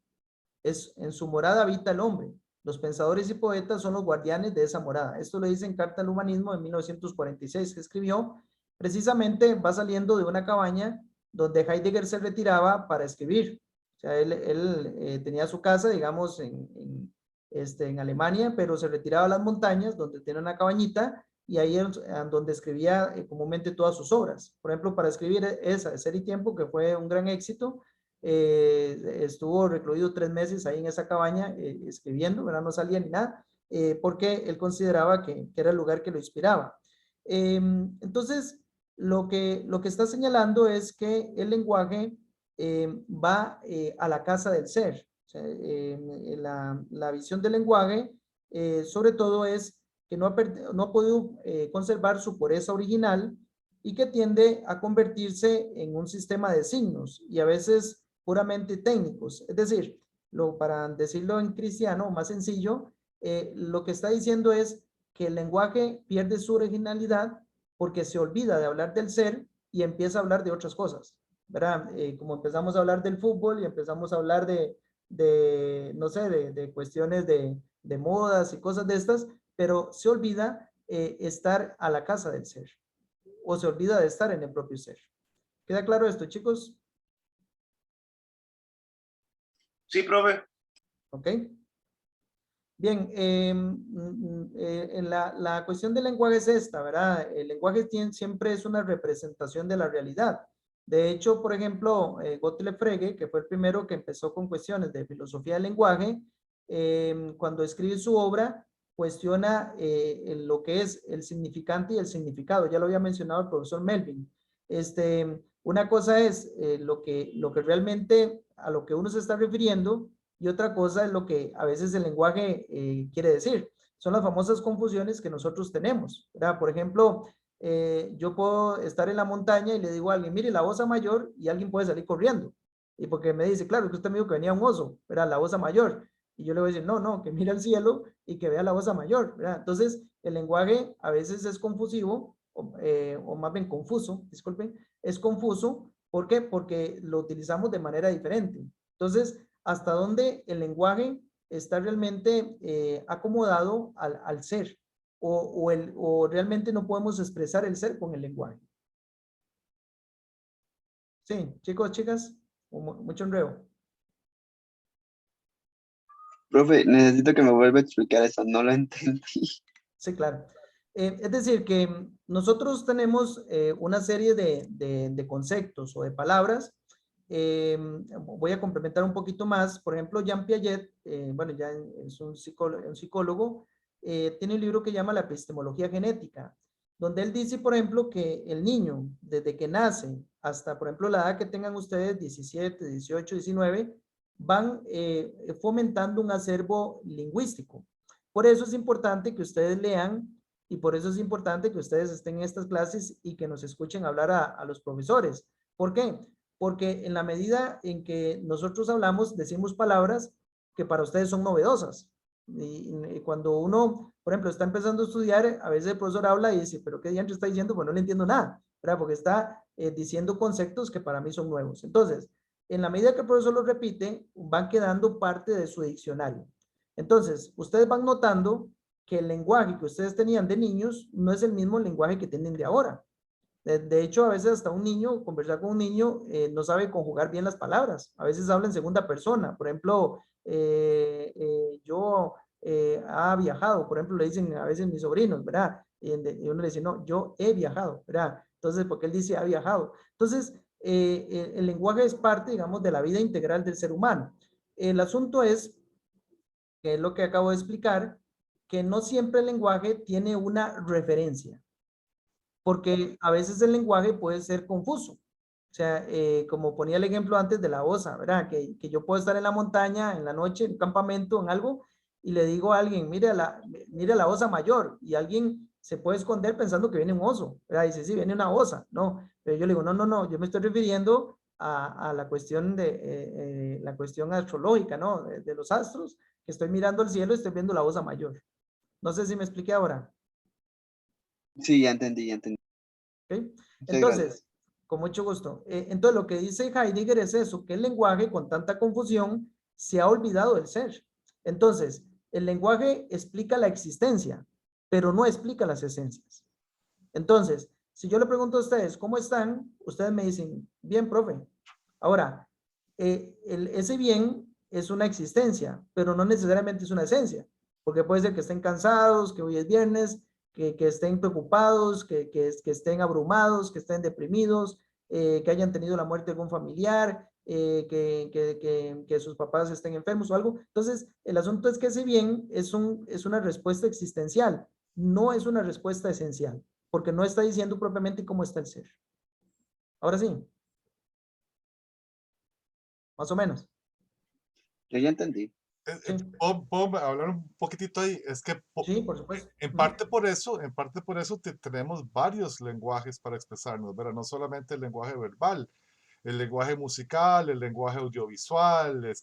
en su morada habita el hombre. Los pensadores y poetas son los guardianes de esa morada. Esto lo dice en Carta al Humanismo de 1946 que escribió. Precisamente va saliendo de una cabaña donde Heidegger se retiraba para escribir. O sea, él tenía su casa, digamos, en Alemania, pero se retiraba a las montañas donde tiene una cabañita y ahí es donde escribía comúnmente todas sus obras. Por ejemplo, para escribir esa de Ser y Tiempo, que fue un gran éxito, estuvo recluido 3 meses ahí en esa cabaña escribiendo, ¿verdad? No salía ni nada, porque él consideraba que era el lugar que lo inspiraba. Entonces, lo que está señalando es que el lenguaje va a la casa del ser. O sea, la visión del lenguaje, sobre todo, es que no ha podido conservar su pureza original y que tiende a convertirse en un sistema de signos y a veces puramente técnicos. Es decir, para decirlo en cristiano, más sencillo, lo que está diciendo es que el lenguaje pierde su originalidad porque se olvida de hablar del ser y empieza a hablar de otras cosas, ¿verdad? Como empezamos a hablar del fútbol y empezamos a hablar no sé, de cuestiones de modas y cosas de estas, pero se olvida estar a la casa del ser o se olvida de estar en el propio ser. ¿Queda claro esto, chicos? Sí, profe. ¿Ok? Bien, la cuestión del lenguaje es esta, ¿verdad? El lenguaje siempre es una representación de la realidad. De hecho, por ejemplo, Gottlieb Frege, que fue el primero que empezó con cuestiones de filosofía del lenguaje, cuando escribe su obra, cuestiona lo que es el significante y el significado. Ya lo había mencionado el profesor Melvin. Una cosa es lo que realmente a lo que uno se está refiriendo, y otra cosa es lo que a veces el lenguaje quiere decir. Son las famosas confusiones que nosotros tenemos, ¿verdad? Por ejemplo, yo puedo estar en la montaña y le digo a alguien, mire, la osa mayor, y alguien puede salir corriendo. Y porque me dice, claro, que usted me dijo que venía un oso, ¿verdad? La osa mayor. Y yo le voy a decir, no, que mire al cielo y que vea la osa mayor, ¿verdad? Entonces, el lenguaje a veces es confusivo, o más bien confuso, disculpen, es confuso. ¿Por qué? Porque lo utilizamos de manera diferente. Entonces, hasta dónde el lenguaje está realmente acomodado al ser o realmente no podemos expresar el ser con el lenguaje. Sí, chicos, chicas, mucho enredo. Profe, necesito que me vuelva a explicar eso, no lo entendí. Sí, claro. Es decir, que nosotros tenemos una serie de conceptos o de palabras. Voy a complementar un poquito más. Por ejemplo, Jean Piaget, bueno, ya es un psicólogo, tiene un libro que llama La epistemología genética, donde él dice, por ejemplo, que el niño, desde que nace hasta, por ejemplo, la edad que tengan ustedes, 17, 18, 19, van fomentando un acervo lingüístico. Por eso es importante que ustedes lean y por eso es importante que ustedes estén en estas clases y que nos escuchen hablar a los profesores. ¿Por qué? Porque en la medida en que nosotros hablamos, decimos palabras que para ustedes son novedosas. Y cuando uno, por ejemplo, está empezando a estudiar, a veces el profesor habla y dice, pero ¿qué diantre está diciendo? Pues no le entiendo nada, ¿verdad? Porque está diciendo conceptos que para mí son nuevos. Entonces, en la medida que el profesor lo repite, van quedando parte de su diccionario. Entonces, ustedes van notando que el lenguaje que ustedes tenían de niños no es el mismo lenguaje que tienen de ahora. De hecho, a veces hasta un niño, conversar con un niño, no sabe conjugar bien las palabras. A veces habla en segunda persona. Por ejemplo, yo ha viajado. Por ejemplo, le dicen a veces mis sobrinos, ¿verdad? Y uno le dice, no, yo he viajado, ¿verdad? Entonces, porque él dice ha viajado. Entonces, el lenguaje es parte, digamos, de la vida integral del ser humano. El asunto es, que es lo que acabo de explicar, que no siempre el lenguaje tiene una referencia, porque a veces el lenguaje puede ser confuso. O sea, como ponía el ejemplo antes de la osa, ¿verdad? Que yo puedo estar en la montaña, en la noche, en un campamento, en algo, y le digo a alguien, mire la osa mayor, y alguien se puede esconder pensando que viene un oso, ¿verdad? Dice, sí, viene una osa, no, pero yo le digo, no, no, no, yo me estoy refiriendo a la cuestión la cuestión astrológica, ¿no? De los astros, que estoy mirando al cielo y estoy viendo la osa mayor. No sé si me expliqué ahora. Sí, ya entendí, ya entendí. ¿Ok? Muchas gracias. Entonces, con mucho gusto. Entonces, lo que dice Heidegger es eso, que el lenguaje con tanta confusión se ha olvidado del ser. Entonces, el lenguaje explica la existencia, pero no explica las esencias. Entonces, si yo le pregunto a ustedes, ¿cómo están? Ustedes me dicen, bien, profe. Ahora, ese bien es una existencia, pero no necesariamente es una esencia, porque puede ser que estén cansados, que hoy es viernes, que estén preocupados, que estén abrumados, que estén deprimidos, que hayan tenido la muerte de algún familiar, que sus papás estén enfermos o algo. Entonces, el asunto es que ese bien es una respuesta existencial, no es una respuesta esencial, porque no está diciendo propiamente cómo está el ser. Ahora sí, más o menos. Yo ya entendí. Sí, ¿Puedo hablar un poquitito ahí? Es que sí, por supuesto. en parte por eso tenemos varios lenguajes para expresarnos, ¿verdad? No solamente el lenguaje verbal, el lenguaje musical, el lenguaje audiovisual,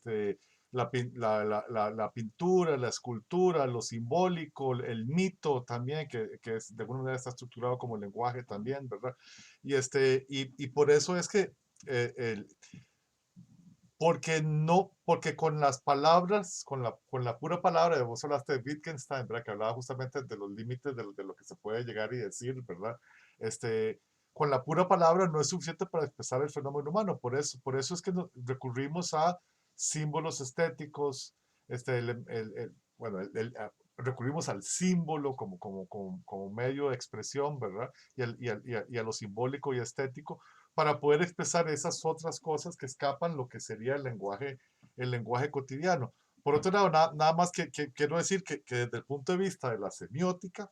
la pintura, la escultura, lo simbólico, el mito también, que de alguna manera está estructurado como lenguaje también, ¿verdad? Y por eso es que el, porque con las palabras, con la pura palabra, vos hablaste de Wittgenstein, ¿verdad? Que hablaba justamente de los límites de lo que se puede llegar y decir, ¿verdad? Con la pura palabra no es suficiente para expresar el fenómeno humano, por eso es que recurrimos a símbolos estéticos, bueno, recurrimos al símbolo como medio de expresión, ¿verdad? Y a lo simbólico y estético, para poder expresar esas otras cosas que escapan lo que sería el lenguaje cotidiano. Por otro lado, nada más que quiero decir que desde el punto de vista de la semiótica,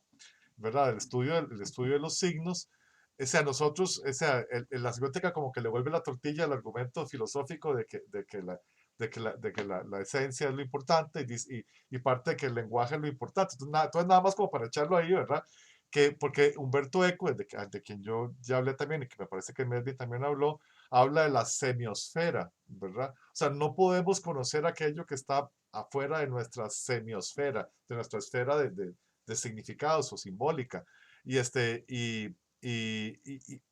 ¿verdad? El estudio de los signos, o sea, nosotros, o sea, la semiótica como que le vuelve la tortilla al argumento filosófico de que la esencia es lo importante y parte de que el lenguaje es lo importante. Entonces, nada más como para echarlo ahí, ¿verdad? Porque Humberto Eco, de quien yo ya hablé también y que me parece que Melvin también habló, habla de la semiosfera, ¿verdad? O sea, no podemos conocer aquello que está afuera de nuestra semiosfera, de nuestra esfera de significados o simbólica. Y, o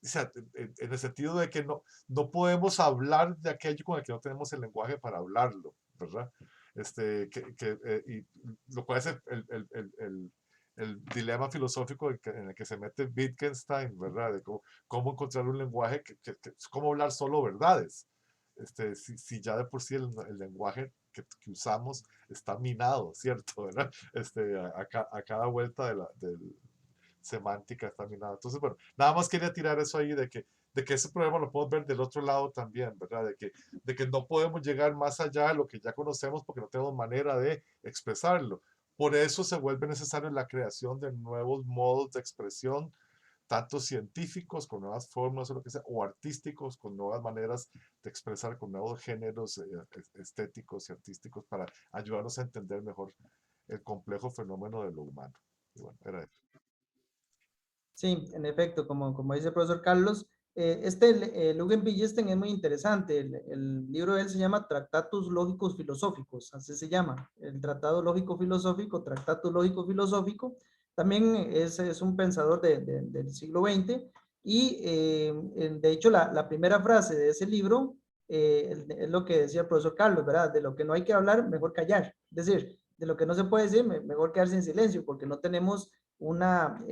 sea, en el sentido de que no podemos hablar de aquello con el que no tenemos el lenguaje para hablarlo, ¿verdad? Y lo cual es el dilema filosófico en el que se mete Wittgenstein, ¿verdad? De cómo encontrar un lenguaje cómo hablar solo verdades. Si ya de por sí el lenguaje que usamos está minado, ¿cierto? ¿Verdad? A cada vuelta del semántica está minado. Entonces, bueno, nada más quería tirar eso ahí de que ese problema lo podemos ver del otro lado también, ¿verdad? De que no podemos llegar más allá de lo que ya conocemos porque no tenemos manera de expresarlo. Por eso se vuelve necesaria la creación de nuevos modos de expresión tanto científicos con nuevas formas o lo que sea, o artísticos con nuevas maneras de expresar, con nuevos géneros estéticos y artísticos para ayudarnos a entender mejor el complejo fenómeno de lo humano. Y bueno, era eso. Sí, en efecto, como dice el profesor Carlos, Eugen Billestein es muy interesante. El libro de él se llama Tratatus Lógicos Filosóficos, así se llama. El Tratado Lógico Filosófico, Tratatus Lógico Filosófico. También es un pensador del siglo XX y de hecho la primera frase de ese libro es lo que decía el profesor Carlos, ¿verdad? De lo que no hay que hablar, mejor callar. Es decir, de lo que no se puede decir, mejor quedarse en silencio porque no tenemos una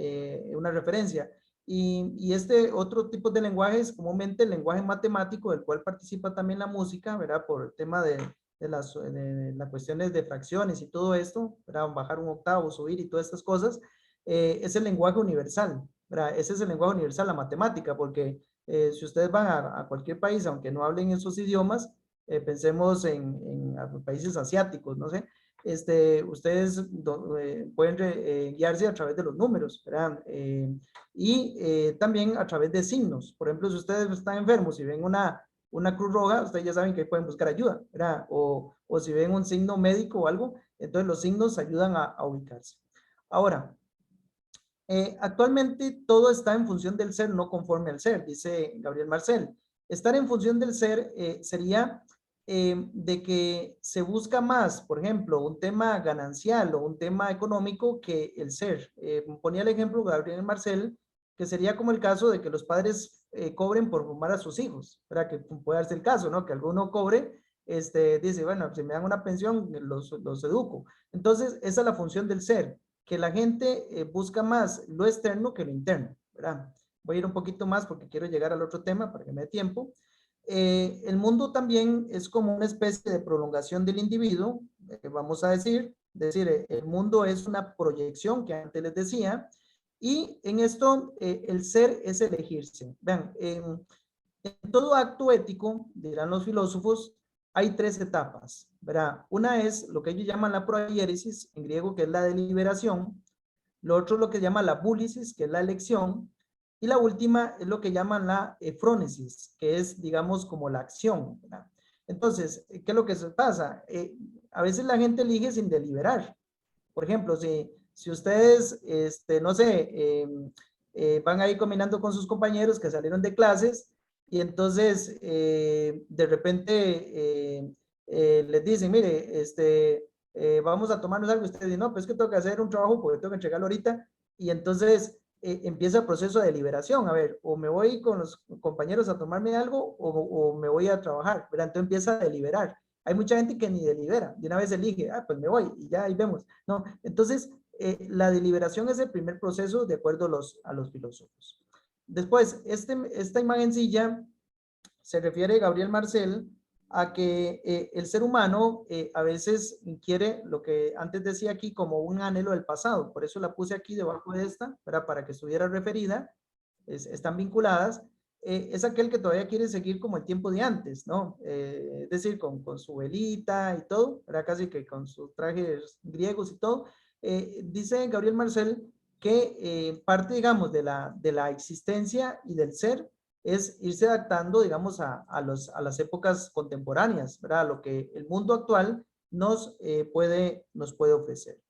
referencia. Y este otro tipo de lenguaje es comúnmente el lenguaje matemático, del cual participa también la música, ¿verdad? Por el tema de las cuestiones de fracciones y todo esto, ¿verdad? Bajar un octavo, subir y todas estas cosas, es el lenguaje universal, ¿verdad? Ese es el lenguaje universal, la matemática, porque si ustedes van a cualquier país, aunque no hablen esos idiomas, pensemos en países asiáticos, no sé, ustedes pueden guiarse a través de los números, ¿verdad? Y también a través de signos. Por ejemplo, si ustedes están enfermos y ven una cruz roja, ustedes ya saben que pueden buscar ayuda, ¿verdad? O si ven un signo médico o algo, entonces los signos ayudan a ubicarse. Ahora, actualmente todo está en función del ser, no conforme al ser, dice Gabriel Marcel. Estar en función del ser sería de que se busca más, por ejemplo, un tema ganancial o un tema económico que el ser. Ponía el ejemplo Gabriel Marcel, que sería como el caso de que los padres cobren por formar a sus hijos, ¿verdad? Que puede darse el caso, ¿no? Que alguno cobre, dice, bueno, si me dan una pensión, los educo. Entonces, esa es la función del ser, que la gente busca más lo externo que lo interno, ¿verdad? Voy a ir un poquito más porque quiero llegar al otro tema para que me dé tiempo. El mundo también es como una especie de prolongación del individuo, vamos a decir, el mundo es una proyección que antes les decía, y en esto el ser es elegirse. Vean, en todo acto ético, dirán los filósofos, hay tres etapas, ¿verdad? Una es lo que ellos llaman la proairesis, en griego, que es la deliberación. Lo otro es lo que llaman la búlisis, que es la elección. Y la última es lo que llaman la frónesis, que es, digamos, como la acción, ¿verdad? Entonces, ¿qué es lo que se pasa? A veces la gente elige sin deliberar. Por ejemplo, si ustedes, no sé, van ahí combinando con sus compañeros que salieron de clases y entonces de repente les dicen, mire, vamos a tomarnos algo. Ustedes dicen, no, pues es que tengo que hacer un trabajo porque tengo que entregarlo ahorita. Y entonces empieza el proceso de deliberación. A ver, o me voy con los compañeros a tomarme algo o me voy a trabajar. ¿Verdad? Entonces empieza a deliberar. Hay mucha gente que ni delibera, de una vez elige, pues me voy y ya ahí vemos. No, entonces la deliberación es el primer proceso de acuerdo a los filósofos. Después, esta imagencilla se refiere Gabriel Marcel a que el ser humano a veces quiere lo que antes decía aquí como un anhelo del pasado. Por eso la puse aquí debajo de esta, para que estuviera referida. Están vinculadas. Es aquel que todavía quiere seguir como el tiempo de antes, ¿no? Es decir, con su velita y todo, era casi que con sus trajes griegos y todo. Dice Gabriel Marcel que parte, digamos, de la existencia y del ser es irse adaptando, digamos, a las épocas contemporáneas, ¿verdad? A lo que el mundo actual nos puede ofrecer.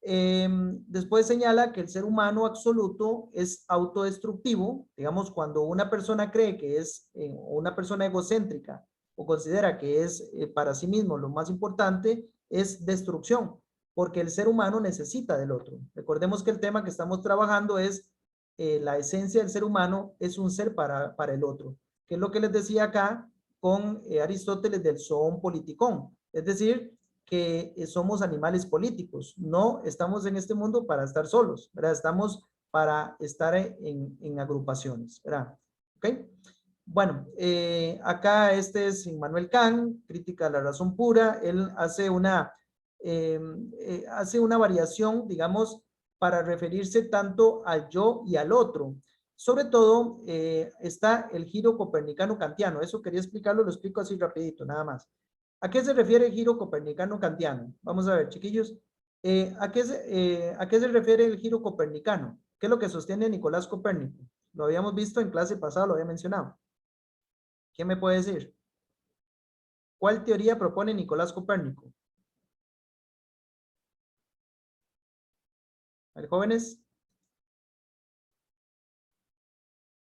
Después señala que el ser humano absoluto es autodestructivo, digamos, cuando una persona cree que es una persona egocéntrica o considera que es para sí mismo lo más importante, es destrucción, porque el ser humano necesita del otro. Recordemos que el tema que estamos trabajando es la esencia del ser humano es un ser para el otro, que es lo que les decía acá con Aristóteles del zoon politikon, es decir, que somos animales políticos, no estamos en este mundo para estar solos, ¿verdad? Estamos para estar en agrupaciones, ¿verdad? ¿Ok? Bueno, acá este es Immanuel Kant, crítica de la razón pura, él hace una variación, digamos, para referirse tanto al yo y al otro. Sobre todo está el giro copernicano kantiano, eso quería explicarlo, lo explico así rapidito, nada más. ¿A qué se refiere el giro copernicano kantiano? Vamos a ver, chiquillos. ¿A qué se refiere el giro copernicano? ¿Qué es lo que sostiene Nicolás Copérnico? Lo habíamos visto en clase pasada, lo había mencionado. ¿Quién me puede decir? ¿Cuál teoría propone Nicolás Copérnico? A ver, jóvenes.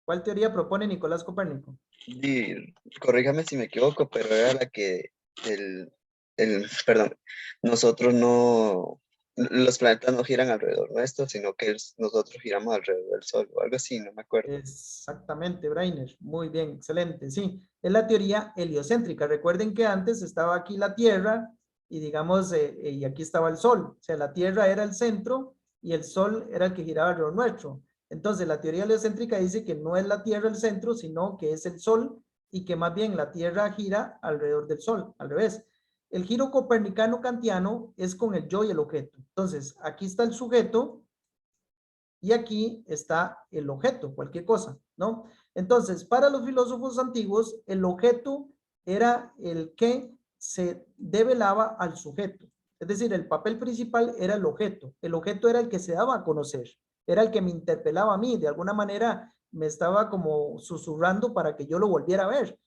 ¿Cuál teoría propone Nicolás Copérnico? Y corríjame si me equivoco, pero era la que perdón, nosotros no, los planetas no giran alrededor nuestro, sino que nosotros giramos alrededor del Sol o algo así, no me acuerdo. Exactamente, Brainer. Muy bien, excelente. Sí, es la teoría heliocéntrica. Recuerden que antes estaba aquí la Tierra y digamos, y aquí estaba el Sol. O sea, la Tierra era el centro y el Sol era el que giraba alrededor nuestro. Entonces, la teoría heliocéntrica dice que no es la Tierra el centro, sino que es el Sol y que más bien la Tierra gira alrededor del Sol, al revés. El giro copernicano-kantiano es con el yo y el objeto. Entonces, aquí está el sujeto y aquí está el objeto, cualquier cosa, ¿no? Entonces, para los filósofos antiguos, el objeto era el que se develaba al sujeto. Es decir, el papel principal era el objeto. El objeto era el que se daba a conocer, era el que me interpelaba a mí, de alguna manera me estaba como susurrando para que yo lo volviera a ver.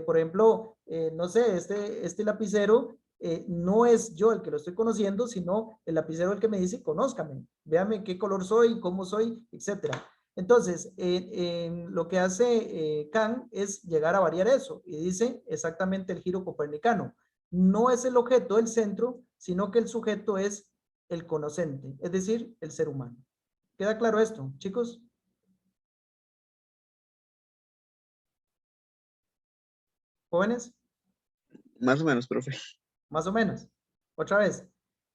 Por ejemplo, no sé, este lapicero no es yo el que lo estoy conociendo, sino el lapicero el que me dice, conózcame, véame qué color soy, cómo soy, etcétera. Entonces, lo que hace Kant es llegar a variar eso y dice exactamente el giro copernicano. No es el objeto el centro, sino que el sujeto es el conocente, es decir, el ser humano. ¿Queda claro esto, chicos? ¿Jóvenes? Más o menos, profe. Más o menos. Otra vez.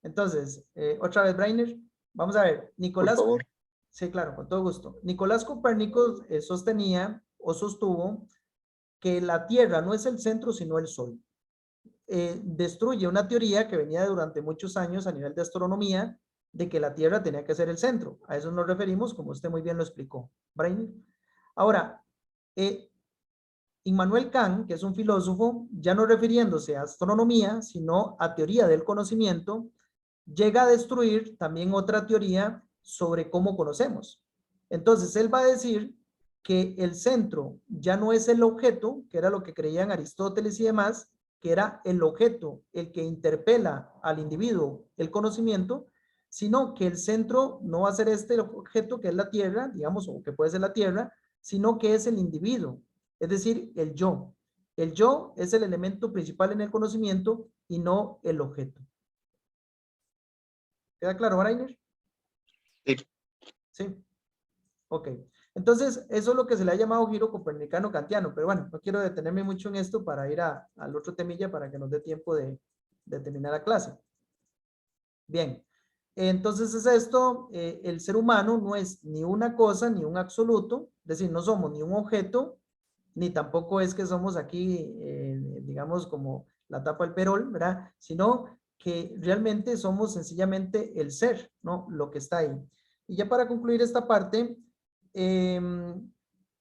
Entonces, otra vez, Brainer. Vamos a ver. Por Nicolás, favor. sí, claro, con todo gusto. Nicolás Copérnico sostenía o sostuvo que la Tierra no es el centro, sino el Sol. Destruye una teoría que venía durante muchos años a nivel de astronomía de que la Tierra tenía que ser el centro. A eso nos referimos, como usted muy bien lo explicó, Brainer. Ahora, Immanuel Kant, que es un filósofo, ya no refiriéndose a astronomía, sino a teoría del conocimiento, llega a destruir también otra teoría sobre cómo conocemos. Entonces, él va a decir que el centro ya no es el objeto, que era lo que creían Aristóteles y demás, que era el objeto, el que interpela al individuo el conocimiento, sino que el centro no va a ser este objeto que es la Tierra, digamos, o que puede ser la Tierra, sino que es el individuo, es decir, el yo. El yo es el elemento principal en el conocimiento y no el objeto. ¿Queda claro, Brainer? Sí. Sí. Ok. Entonces, eso es lo que se le ha llamado giro copernicano-kantiano, pero bueno, no quiero detenerme mucho en esto para ir al otro temilla para que nos dé tiempo de terminar la clase. Bien. Entonces es esto, el ser humano no es ni una cosa ni un absoluto, es decir, no somos ni un objeto, ni tampoco es que somos aquí, digamos, como la tapa del perol, ¿verdad? Sino que realmente somos sencillamente el ser, ¿no? Lo que está ahí. Y ya para concluir esta parte,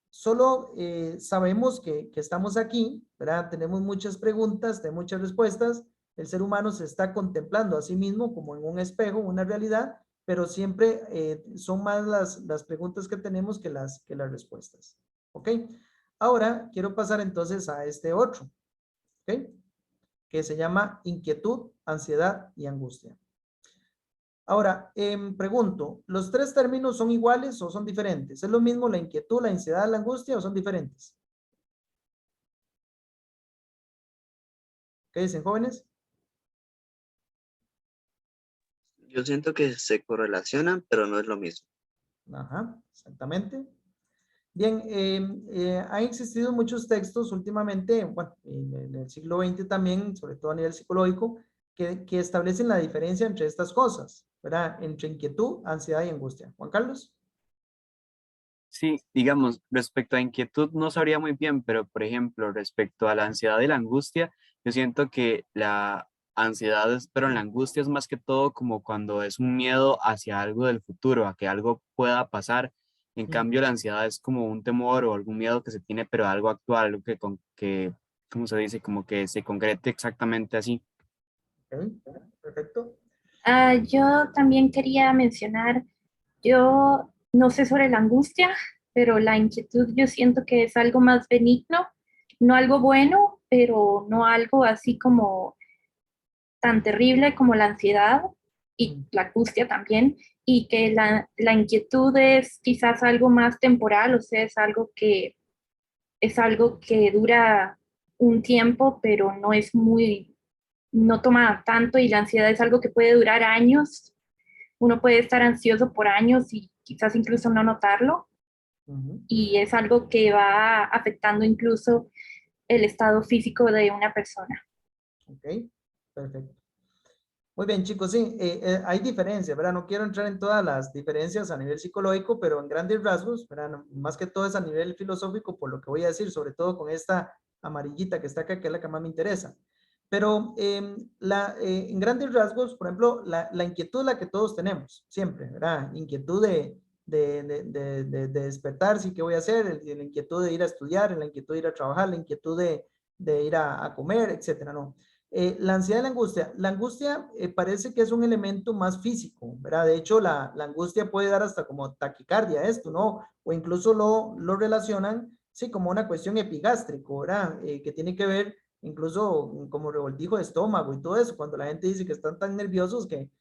solo sabemos que estamos aquí, ¿verdad? Tenemos muchas preguntas, tenemos muchas respuestas. El ser humano se está contemplando a sí mismo como en un espejo, una realidad, pero siempre son más las preguntas que tenemos que las respuestas. ¿Ok? Ahora quiero pasar entonces a este otro, ¿ok? Que se llama inquietud, ansiedad y angustia. Ahora, pregunto, ¿los tres términos son iguales o son diferentes? ¿Es lo mismo la inquietud, la ansiedad, la angustia o son diferentes? ¿Qué dicen, jóvenes? Yo siento que se correlacionan, pero no es lo mismo. Ajá, exactamente. Bien, han existido muchos textos últimamente, bueno, en el siglo XX también, sobre todo a nivel psicológico, que establecen la diferencia entre estas cosas, ¿verdad? Entre inquietud, ansiedad y angustia. Juan Carlos. Sí, digamos, respecto a inquietud no sabría muy bien, pero por ejemplo, respecto a la ansiedad y la angustia, yo siento que la ansiedad es, pero la angustia es más que todo como cuando es un miedo hacia algo del futuro, a que algo pueda pasar. En cambio, la ansiedad es como un temor o algún miedo que se tiene, pero a algo actual, algo que, ¿cómo se dice? Como que se concrete exactamente así. Ok, perfecto. Yo también quería mencionar, yo no sé sobre la angustia, pero la inquietud yo siento que es algo más benigno, no algo bueno, pero no algo así como tan terrible como la ansiedad y la angustia también, y que la inquietud es quizás algo más temporal, o sea, es algo que dura un tiempo, pero no toma tanto, y la ansiedad es algo que puede durar años. Uno puede estar ansioso por años y quizás incluso no notarlo, Ujú. y es algo que va afectando incluso el estado físico de una persona. Ok, perfecto. Muy bien, chicos, sí, hay diferencias, ¿verdad? No quiero entrar en todas las diferencias a nivel psicológico, pero en grandes rasgos, ¿verdad? Más que todo es a nivel filosófico, por lo que voy a decir, sobre todo con esta amarillita que está acá, que es la que más me interesa. Pero en grandes rasgos, por ejemplo, la inquietud la que todos tenemos, siempre, ¿verdad? Inquietud de despertar, sí, ¿qué voy a hacer? La inquietud de ir a estudiar, la inquietud de ir a trabajar, la inquietud de ir a comer, etcétera, ¿no? La ansiedad y la angustia parece que es un elemento más físico, ¿verdad? De hecho, la angustia puede dar hasta como taquicardia esto, ¿no? O incluso lo relacionan, sí, como una cuestión epigástrico, ¿verdad? Que tiene que ver incluso como revoltijo de estómago y todo eso, cuando la gente dice que están tan nerviosos que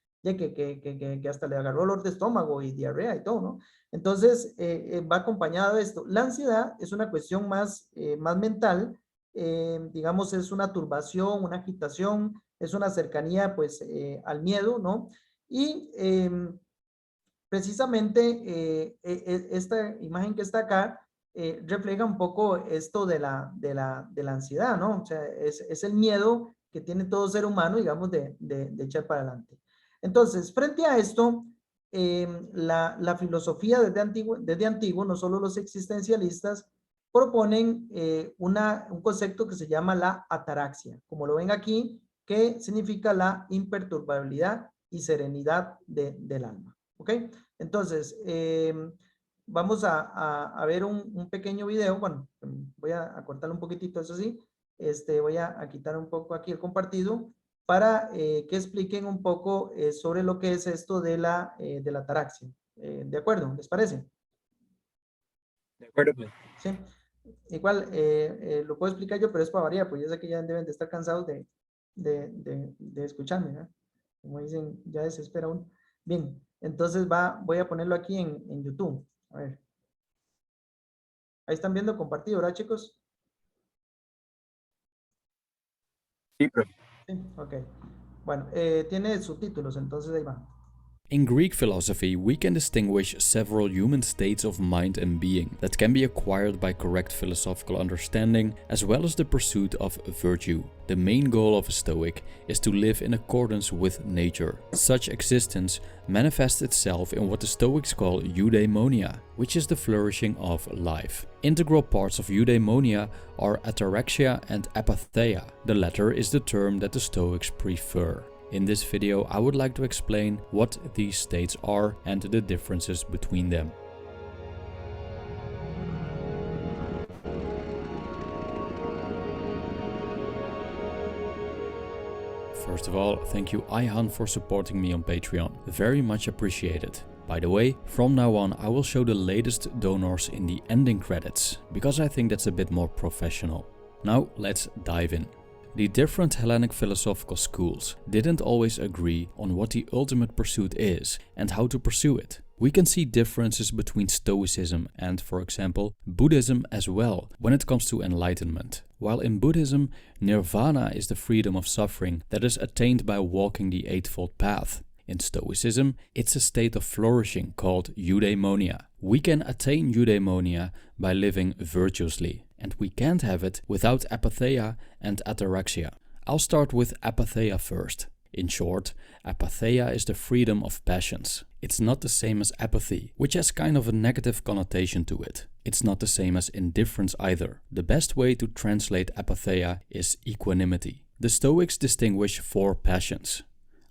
hasta le agarró dolor de estómago y diarrea y todo, ¿no? Entonces, va acompañado de esto. La ansiedad es una cuestión más mental, digamos, es una turbación, una agitación, es una cercanía, pues, al miedo, ¿no? Y precisamente esta imagen que está acá refleja un poco esto de la ansiedad, ¿no? O sea, es el miedo que tiene todo ser humano, digamos, de echar para adelante. Entonces, frente a esto, la filosofía desde antiguo, no solo los existencialistas, proponen un concepto que se llama la ataraxia, como lo ven aquí, que significa la imperturbabilidad y serenidad del alma. ¿Ok? Entonces, vamos a ver un pequeño video. Bueno, voy a cortarlo un poquitito, eso sí. Voy a quitar un poco aquí el compartido para que expliquen un poco sobre lo que es esto de la ataraxia. ¿De acuerdo? ¿Les parece? De acuerdo, pues. Sí. Igual, lo puedo explicar yo, pero es para variar, pues yo sé que ya deben de estar cansados de escucharme, ¿no? Como dicen, ya desespera uno. Bien, entonces voy a ponerlo aquí en YouTube. A ver. Ahí están viendo compartido, ¿verdad, chicos? Sí, profe. Sí, ok. Bueno, tiene subtítulos, entonces ahí va. In Greek philosophy, we can distinguish several human states of mind and being that can be acquired by correct philosophical understanding, as well as the pursuit of virtue. The main goal of a Stoic is to live in accordance with nature. Such existence manifests itself in what the Stoics call eudaimonia, which is the flourishing of life. Integral parts of eudaimonia are ataraxia and apatheia. The latter is the term that the Stoics prefer. In this video, I would like to explain what these states are and the differences between them. First of all, thank you Ayhan for supporting me on Patreon. Very much appreciated. By the way, from now on I will show the latest donors in the ending credits, because I think that's a bit more professional. Now let's dive in. The different Hellenic philosophical schools didn't always agree on what the ultimate pursuit is and how to pursue it. We can see differences between Stoicism and, for example, Buddhism as well when it comes to enlightenment. While in Buddhism, nirvana is the freedom of suffering that is attained by walking the Eightfold Path. In Stoicism, it's a state of flourishing called eudaimonia. We can attain eudaimonia by living virtuously, and we can't have it without apatheia and ataraxia. I'll start with apatheia first. In short, apatheia is the freedom of passions. It's not the same as apathy, which has kind of a negative connotation to it. It's not the same as indifference either. The best way to translate apatheia is equanimity. The Stoics distinguish four passions: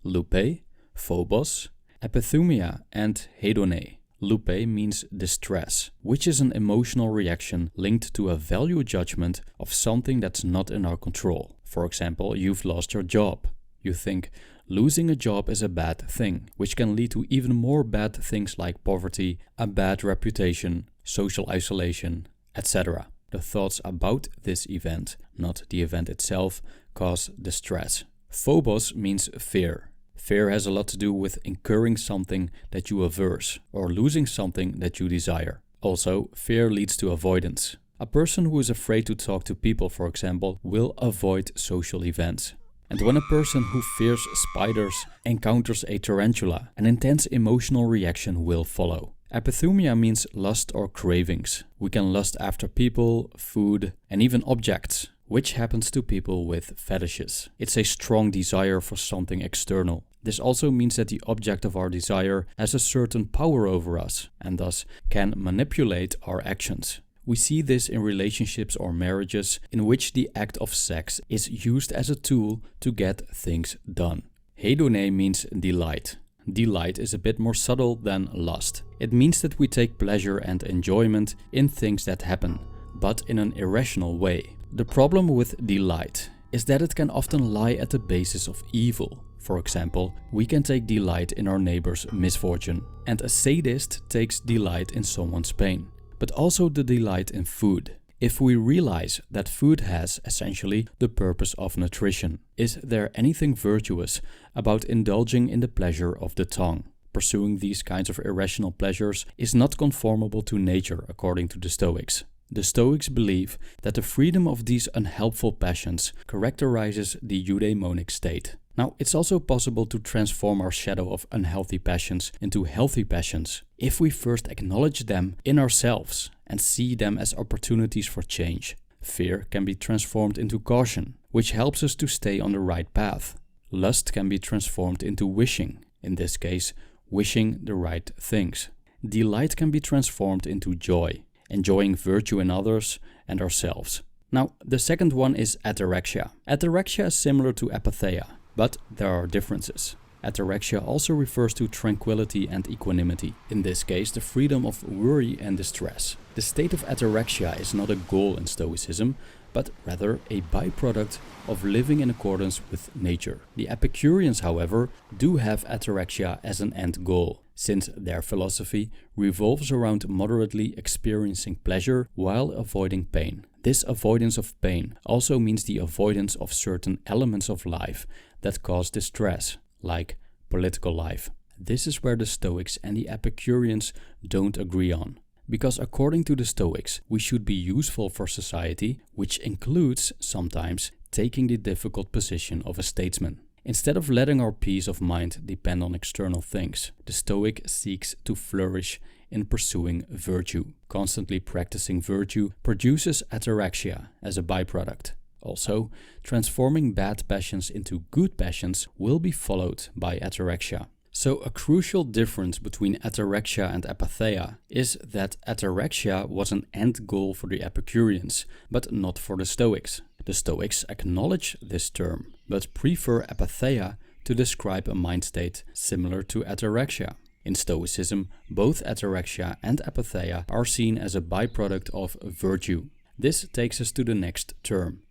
lupe, phobos, epithumia, and hedone. Lupe means distress, which is an emotional reaction linked to a value judgment of something that's not in our control. For example, you've lost your job. You think losing a job is a bad thing, which can lead to even more bad things like poverty, a bad reputation, social isolation, etc. The thoughts about this event, not the event itself, cause distress. Phobos means fear. Fear has a lot to do with incurring something that you averse or losing something that you desire. Also, fear leads to avoidance. A person who is afraid to talk to people, for example, will avoid social events. And when a person who fears spiders encounters a tarantula, an intense emotional reaction will follow. Epithumia means lust or cravings. We can lust after people, food, and even objects, which happens to people with fetishes. It's a strong desire for something external. This also means that the object of our desire has a certain power over us and thus can manipulate our actions. We see this in relationships or marriages in which the act of sex is used as a tool to get things done. Hedone means delight. Delight is a bit more subtle than lust. It means that we take pleasure and enjoyment in things that happen, but in an irrational way. The problem with delight is that it can often lie at the basis of evil. For example, we can take delight in our neighbor's misfortune, and a sadist takes delight in someone's pain. But also the delight in food. If we realize that food has essentially the purpose of nutrition, is there anything virtuous about indulging in the pleasure of the tongue? Pursuing these kinds of irrational pleasures is not conformable to nature, according to the Stoics. The Stoics believe that the freedom of these unhelpful passions characterizes the eudaimonic state. Now, it's also possible to transform our shadow of unhealthy passions into healthy passions if we first acknowledge them in ourselves and see them as opportunities for change. Fear can be transformed into caution, which helps us to stay on the right path. Lust can be transformed into wishing, in this case, wishing the right things. Delight can be transformed into joy, enjoying virtue in others and ourselves. Now, the second one is ataraxia. Ataraxia is similar to apatheia, but there are differences. Ataraxia also refers to tranquility and equanimity, in this case the freedom of worry and distress. The state of ataraxia is not a goal in Stoicism, but rather a byproduct of living in accordance with nature. The Epicureans, however, do have ataraxia as an end goal, since their philosophy revolves around moderately experiencing pleasure while avoiding pain. This avoidance of pain also means the avoidance of certain elements of life that cause distress, like political life. This is where the Stoics and the Epicureans don't agree on. Because according to the Stoics, we should be useful for society, which includes sometimes taking the difficult position of a statesman. Instead of letting our peace of mind depend on external things, the Stoic seeks to flourish in pursuing virtue. Constantly practicing virtue produces ataraxia as a byproduct. Also, transforming bad passions into good passions will be followed by ataraxia. So a crucial difference between ataraxia and apatheia is that ataraxia was an end goal for the Epicureans, but not for the Stoics. The Stoics acknowledge this term, but prefer apatheia to describe a mind state similar to ataraxia. In Stoicism, both ataraxia and apatheia are seen as a byproduct of virtue. This takes us to the next term,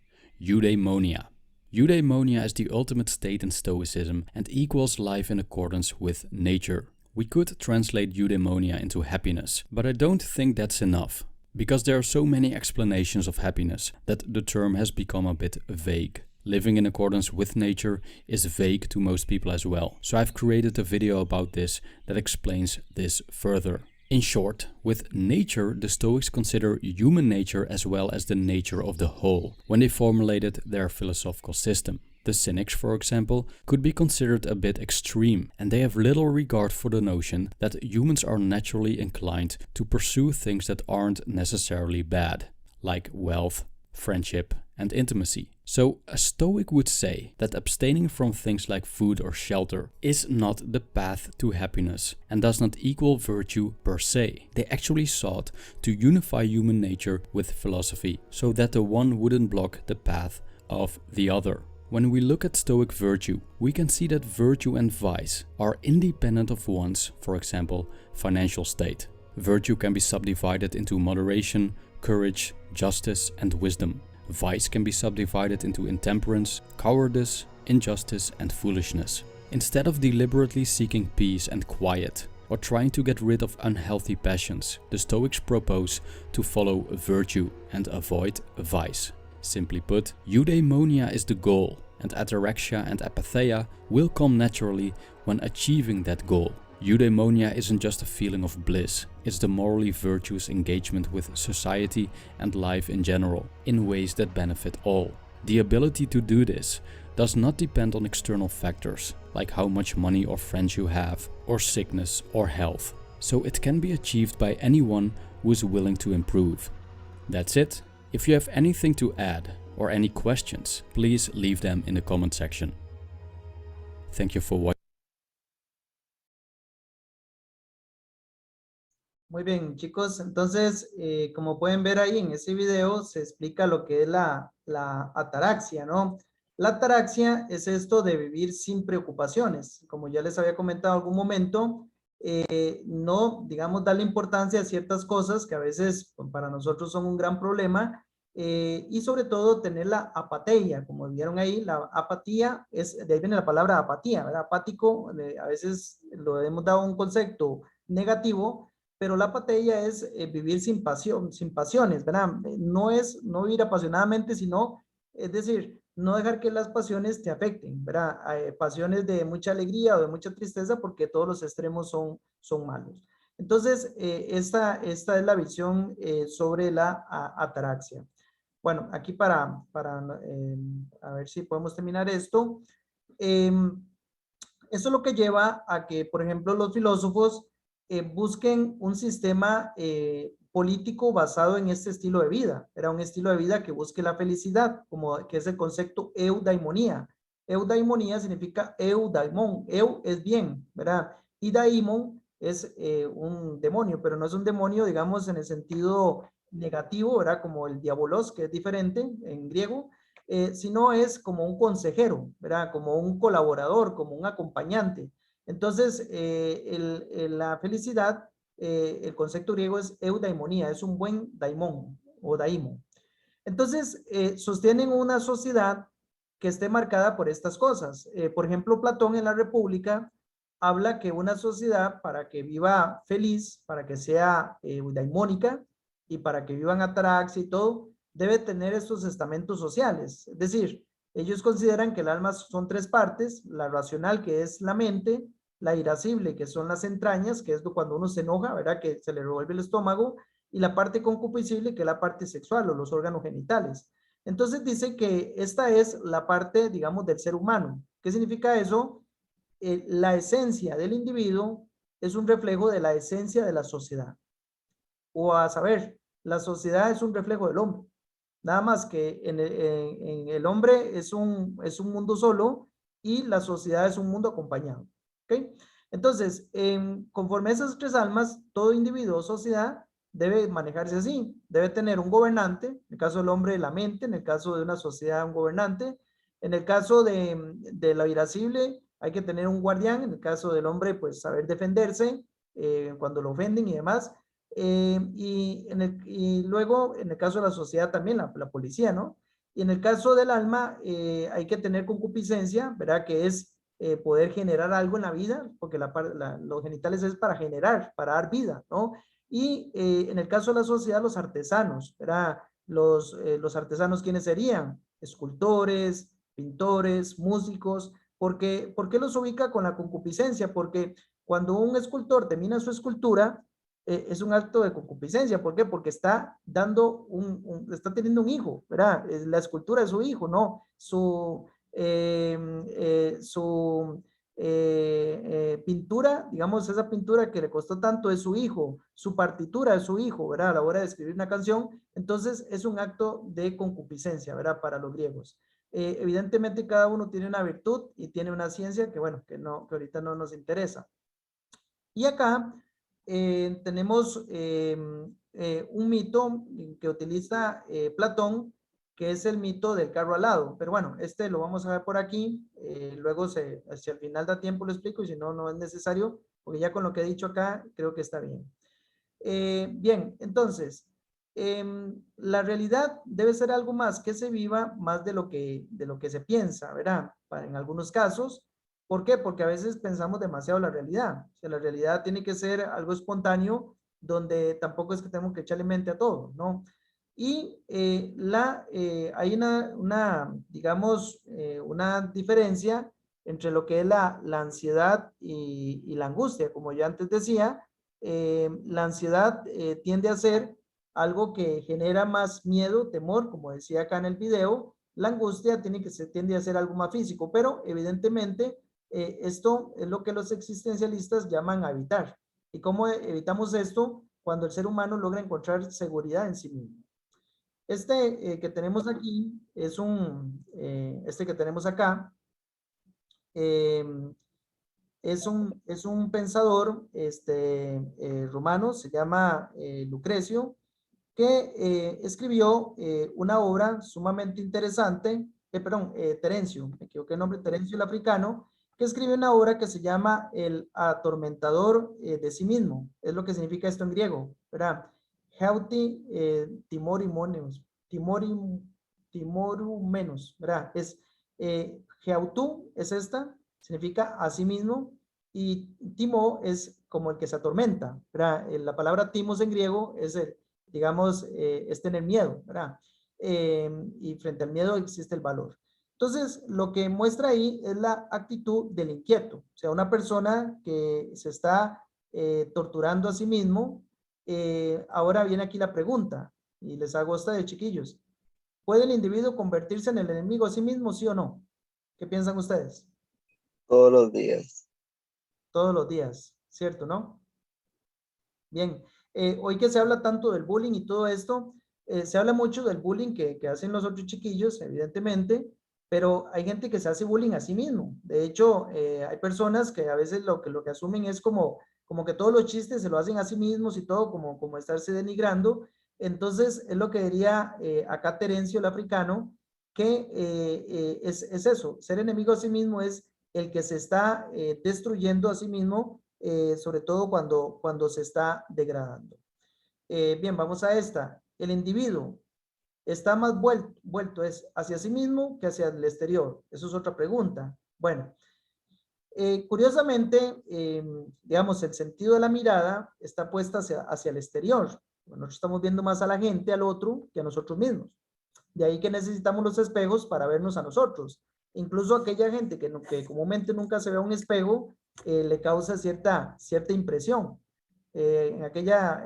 eudaimonia. Eudaimonia is the ultimate state in Stoicism and equals life in accordance with nature. We could translate eudaimonia into happiness, but I don't think that's enough, because there are so many explanations of happiness that the term has become a bit vague. Living in accordance with nature is vague to most people as well, so I've created a video about this that explains this further. In short, with nature, the Stoics consider human nature as well as the nature of the whole when they formulated their philosophical system. The Cynics, for example, could be considered a bit extreme, and they have little regard for the notion that humans are naturally inclined to pursue things that aren't necessarily bad, like wealth, friendship, and intimacy. So a Stoic would say that abstaining from things like food or shelter is not the path to happiness and does not equal virtue per se. They actually sought to unify human nature with philosophy so that the one wouldn't block the path of the other. When we look at Stoic virtue, we can see that virtue and vice are independent of one's, for example, financial state. Virtue can be subdivided into moderation, courage, justice, and wisdom. Vice can be subdivided into intemperance, cowardice, injustice, and foolishness. Instead of deliberately seeking peace and quiet, or trying to get rid of unhealthy passions, the Stoics propose to follow virtue and avoid vice. Simply put, eudaimonia is the goal, and ataraxia and apatheia will come naturally when achieving that goal. Eudaimonia isn't just a feeling of bliss, it's the morally virtuous engagement with society and life in general, in ways that benefit all. The ability to do this does not depend on external factors, like how much money or friends you have, or sickness or health. So it can be achieved by anyone who is willing to improve. That's it. If you have anything to add or any questions, please leave them in the comment section. Thank you for watching. Muy bien, chicos, entonces, como pueden ver ahí en ese video, se explica lo que es la ataraxia, ¿no? La ataraxia es esto de vivir sin preocupaciones. Como ya les había comentado en algún momento, no, digamos, darle importancia a ciertas cosas que a veces para nosotros son un gran problema, y sobre todo tener la apatía, como vieron ahí, la apatía, de ahí viene la palabra apatía, ¿verdad? Apático, a veces lo hemos dado un concepto negativo, pero la apatía es vivir sin pasión, sin pasiones, ¿verdad? No es no vivir apasionadamente, sino, es decir, no dejar que las pasiones te afecten, ¿verdad? Pasiones de mucha alegría o de mucha tristeza, porque todos los extremos son malos. Entonces, esta es la visión sobre la ataraxia. Bueno, aquí para a ver si podemos terminar esto. Eso es lo que lleva a que, por ejemplo, los filósofos busquen un sistema político basado en este estilo de vida. Era un estilo de vida que busque la felicidad, como que es el concepto eudaimonía. Eudaimonía significa eudaimon. Eu es bien, ¿verdad? Y daimon es un demonio, pero no es un demonio, digamos, en el sentido negativo, ¿verdad? Como el diabolos, que es diferente en griego, sino es como un consejero, ¿verdad? Como un colaborador, como un acompañante. Entonces, la felicidad, el concepto griego es eudaimonía, es un buen daimon o daimon. Entonces, sostienen una sociedad que esté marcada por estas cosas. Por ejemplo, Platón en la República habla que una sociedad, para que viva feliz, para que sea eudaimónica y para que vivan ataraxia y todo, debe tener estos estamentos sociales. Es decir, ellos consideran que el alma son tres partes: la racional, que es la mente; la irascible, que son las entrañas, que es cuando uno se enoja, ¿verdad? Que se le revuelve el estómago; y la parte concupiscible, que es la parte sexual o los órganos genitales. Entonces dice que esta es la parte, digamos, del ser humano. ¿Qué significa eso? La esencia del individuo es un reflejo de la esencia de la sociedad. O a saber, la sociedad es un reflejo del hombre. Nada más que en el hombre es un mundo solo y la sociedad es un mundo acompañado. ¿Ok? Entonces, conforme a esas tres almas, todo individuo o sociedad debe manejarse así. Debe tener un gobernante, en el caso del hombre, la mente; en el caso de una sociedad, un gobernante; en el caso de la irascible, hay que tener un guardián; en el caso del hombre, pues saber defenderse cuando lo ofenden y demás. Y luego, en el caso de la sociedad también, la policía, ¿no? Y en el caso del alma, hay que tener concupiscencia, ¿verdad? Que es poder generar algo en la vida, porque los genitales es para generar, para dar vida, ¿no? Y en el caso de la sociedad, los artesanos, ¿verdad? Los artesanos, ¿quiénes serían? Escultores, pintores, músicos. ¿Por qué los ubica con la concupiscencia? Porque cuando un escultor termina su escultura, es un acto de concupiscencia. ¿Por qué? Porque está dando está teniendo un hijo, ¿verdad? La escultura de su hijo, ¿no? Su pintura, digamos, esa pintura que le costó tanto es su hijo; su partitura es su hijo, ¿verdad? A la hora de escribir una canción. Entonces, es un acto de concupiscencia, ¿verdad? Para los griegos. Evidentemente, cada uno tiene una virtud y tiene una ciencia que, bueno, que ahorita no nos interesa. Y acá tenemos un mito que utiliza Platón, que es el mito del carro alado. Pero bueno, lo vamos a ver por aquí. Luego, si al final da tiempo, lo explico, y si no, no es necesario, porque ya con lo que he dicho acá, creo que está bien. Bien, entonces, La realidad debe ser algo más que se viva más de lo que se piensa, ¿verdad? En algunos casos. ¿Por qué? Porque a veces pensamos demasiado la realidad. O sea, la realidad tiene que ser algo espontáneo, donde tampoco es que tenemos que echarle mente a todo, ¿no? Y hay digamos, una diferencia entre lo que es la ansiedad y la angustia. Como ya antes decía, la ansiedad tiende a ser algo que genera más miedo, temor, como decía acá en el video. La angustia tiende a ser algo más físico, pero evidentemente esto es lo que los existencialistas llaman evitar. ¿Y cómo evitamos esto? Cuando el ser humano logra encontrar seguridad en sí mismo. Que tenemos aquí es este que tenemos acá, es un pensador romano, se llama Lucrecio, que escribió una obra sumamente interesante, Terencio, me equivoqué el nombre, Terencio el Africano, que escribió una obra que se llama El atormentador de sí mismo, es lo que significa esto en griego, ¿verdad? Heuti timorumenos, ¿verdad? Geautú es esta, significa a sí mismo, y timo es como el que se atormenta, ¿verdad? La palabra timos en griego es digamos, es tener miedo, ¿verdad? Y frente al miedo existe el valor. Entonces, lo que muestra ahí es la actitud del inquieto, o sea, una persona que se está torturando a sí mismo. Ahora viene aquí la pregunta, y les hago esta de chiquillos. ¿Puede el individuo convertirse en el enemigo a sí mismo, sí o no? ¿Qué piensan ustedes? Todos los días. Todos los días, ¿cierto, no? Bien, hoy que se habla tanto del bullying y todo esto, se habla mucho del bullying que hacen los otros chiquillos, evidentemente, pero hay gente que se hace bullying a sí mismo. De hecho, hay personas que a veces lo que asumen es como que todos los chistes se lo hacen a sí mismos y todo, como estarse denigrando. Entonces, es lo que diría acá Terencio el Africano, que es eso, ser enemigo a sí mismo es el que se está destruyendo a sí mismo, sobre todo cuando se está degradando. Bien, vamos a esta. El individuo está más vuelto es hacia sí mismo que hacia el exterior. Eso es otra pregunta. Bueno, curiosamente, digamos, el sentido de la mirada está puesta hacia el exterior. Nosotros estamos viendo más a la gente, al otro, que a nosotros mismos. De ahí que necesitamos los espejos para vernos a nosotros. Incluso aquella gente que comúnmente nunca se ve a un espejo, le causa cierta impresión. En aquella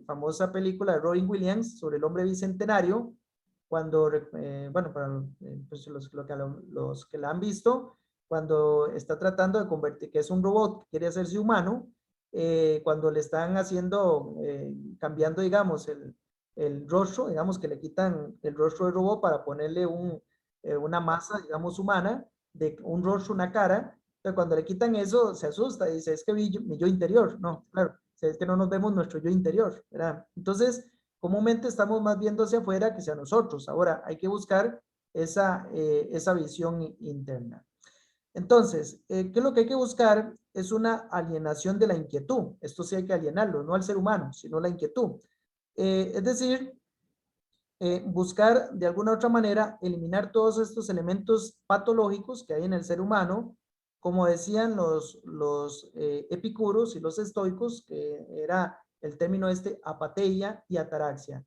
famosa película de Robin Williams sobre el hombre bicentenario, cuando, bueno, para pues los que la han visto, cuando está tratando de convertir, que es un robot que quiere hacerse humano, cuando le están cambiando, digamos, el rostro, digamos que le quitan el rostro del robot para ponerle una masa, digamos, humana, de un rostro, una cara. Entonces, cuando le quitan eso, se asusta y dice, es que mi yo interior. No, claro, es que no nos vemos nuestro yo interior, ¿verdad? Entonces, comúnmente estamos más viendo hacia afuera que hacia nosotros. Ahora, hay que buscar esa visión interna. Entonces, ¿qué es lo que hay que buscar? Es una alienación de la inquietud. Esto sí hay que alienarlo, no al ser humano, sino la inquietud. Es decir, buscar de alguna otra manera eliminar todos estos elementos patológicos que hay en el ser humano, como decían los epicuros y los estoicos, que era el término apateia y ataraxia.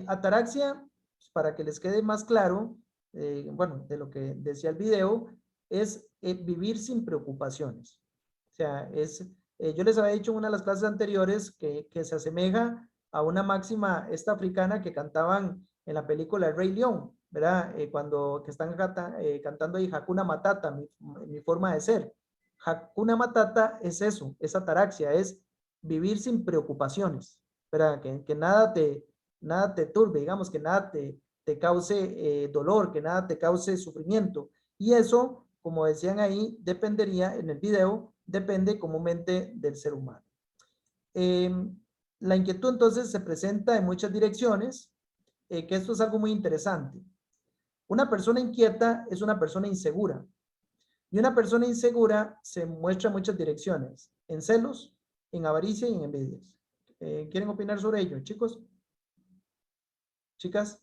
Ataraxia, para que les quede más claro, bueno, de lo que decía el video, es vivir sin preocupaciones. O sea, yo les había dicho en una de las clases anteriores que se asemeja a una máxima africana que cantaban en la película El Rey León, ¿verdad? Que están cantando ahí Hakuna Matata, mi forma de ser. Hakuna Matata es eso, es ataraxia, es vivir sin preocupaciones, ¿verdad? Que nada te turbe, digamos, que nada te cause dolor, que nada te cause sufrimiento. Y eso, como decían ahí, dependería en el video, depende comúnmente del ser humano. La inquietud entonces se presenta en muchas direcciones, que esto es algo muy interesante. Una persona inquieta es una persona insegura. Y una persona insegura se muestra en muchas direcciones, en celos, en avaricia y en envidias. ¿Quieren opinar sobre ello, chicos? chicas.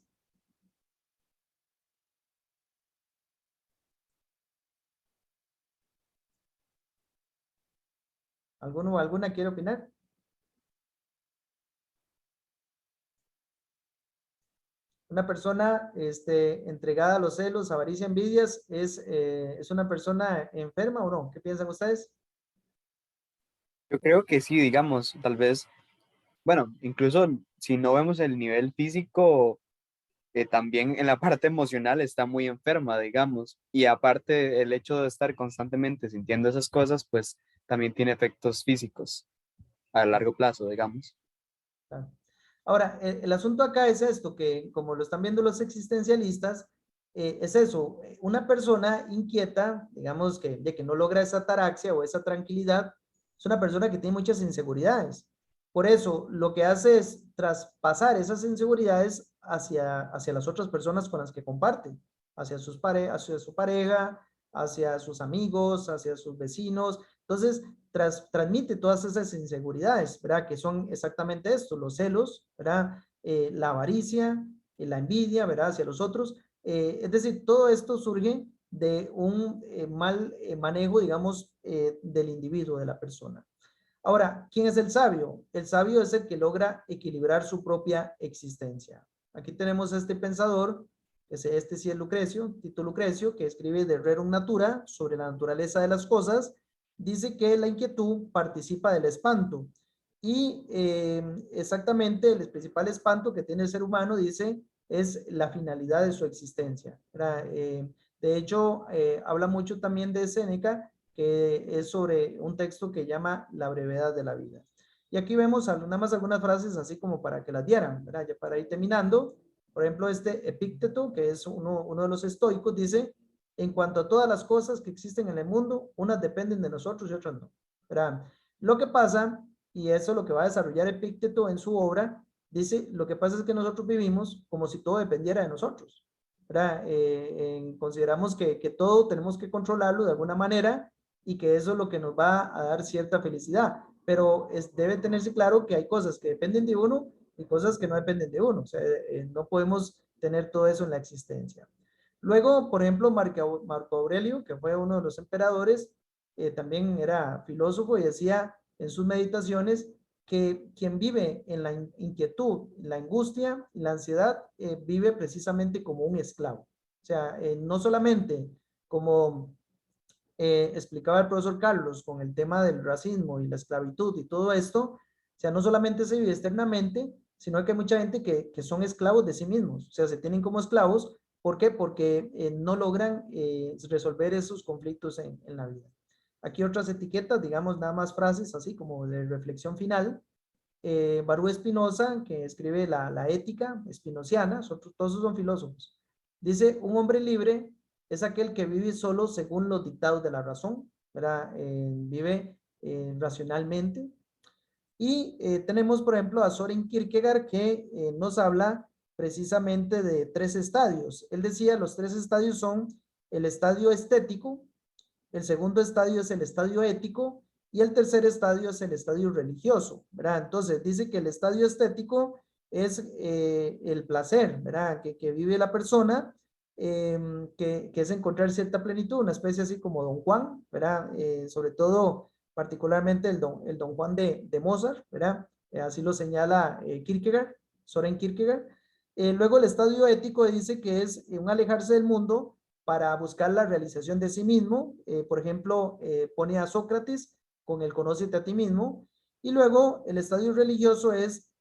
¿Alguno o alguna quiere opinar? Una persona entregada a los celos, avaricia, envidias, ¿es una persona enferma o no? ¿Qué piensan ustedes? Yo creo que sí, digamos, tal vez, bueno, incluso si no vemos el nivel físico, también en la parte emocional está muy enferma, digamos, y aparte el hecho de estar constantemente sintiendo esas cosas, pues también tiene efectos físicos a largo plazo, digamos. Claro. Ahora, el asunto acá es esto, que como lo están viendo los existencialistas, es eso, una persona inquieta, digamos de que no logra esa ataraxia o esa tranquilidad, es una persona que tiene muchas inseguridades. Por eso, lo que hace es traspasar esas inseguridades hacia las otras personas con las que comparte, hacia hacia su pareja, hacia sus amigos, hacia sus vecinos. Entonces, transmite todas esas inseguridades, ¿verdad? Que son exactamente esto, los celos, ¿verdad? La avaricia, la envidia, ¿verdad? Hacia los otros. Es decir, todo esto surge de un mal manejo, digamos, del individuo, de la persona. Ahora, ¿quién es el sabio? El sabio es el que logra equilibrar su propia existencia. Aquí tenemos a este pensador, este sí es Lucrecio, Tito Lucrecio, que escribe de Rerum Natura, sobre la naturaleza de las cosas. Dice que la inquietud participa del espanto. Y exactamente el principal espanto que tiene el ser humano, dice, es la finalidad de su existencia. De hecho, habla mucho también de Séneca, que es sobre un texto que llama La brevedad de la vida. Y aquí vemos nada más algunas frases así como para que las dieran, ¿verdad? Ya para ir terminando. Por ejemplo, este Epícteto, que es uno de los estoicos, dice, en cuanto a todas las cosas que existen en el mundo, unas dependen de nosotros y otras no, ¿verdad? Lo que pasa, y eso es lo que va a desarrollar Epícteto en su obra, dice, lo que pasa es que nosotros vivimos como si todo dependiera de nosotros, ¿verdad? Consideramos que todo tenemos que controlarlo de alguna manera y que eso es lo que nos va a dar cierta felicidad. Pero debe tenerse claro que hay cosas que dependen de uno y cosas que no dependen de uno. O sea, no podemos tener todo eso en la existencia. Luego, por ejemplo, Marco Aurelio, que fue uno de los emperadores, también era filósofo y decía en sus meditaciones que quien vive en la inquietud, la angustia y la ansiedad, vive precisamente como un esclavo. O sea, no solamente como explicaba el profesor Carlos con el tema del racismo y la esclavitud y todo esto, o sea, no solamente se vive externamente, sino que hay mucha gente que son esclavos de sí mismos, o sea, se tienen como esclavos. ¿Por qué? Porque no logran resolver esos conflictos en la vida. Aquí otras etiquetas, digamos, nada más frases así como de reflexión final. Baruch Spinoza, que escribe la ética espinociana, todos son filósofos. Dice, un hombre libre es aquel que vive solo según los dictados de la razón, ¿verdad? Vive racionalmente. Y tenemos, por ejemplo, a Soren Kierkegaard, que nos habla precisamente de 3 estadios. Él decía, los 3 estadios son el estadio estético, el segundo estadio es el estadio ético y el tercer estadio es el estadio religioso, ¿verdad? Entonces dice que el estadio estético es el placer, ¿verdad? Que vive la persona, que es encontrar cierta plenitud, una especie así como Don Juan, ¿verdad? Sobre todo, particularmente el Don Juan de Mozart, ¿verdad? Así lo señala Kierkegaard, Soren Kierkegaard. Luego el estadio ético dice que es un alejarse del mundo para buscar la realización de sí mismo. Por ejemplo, pone a Sócrates con el conócete a ti mismo. Y luego el estadio religioso es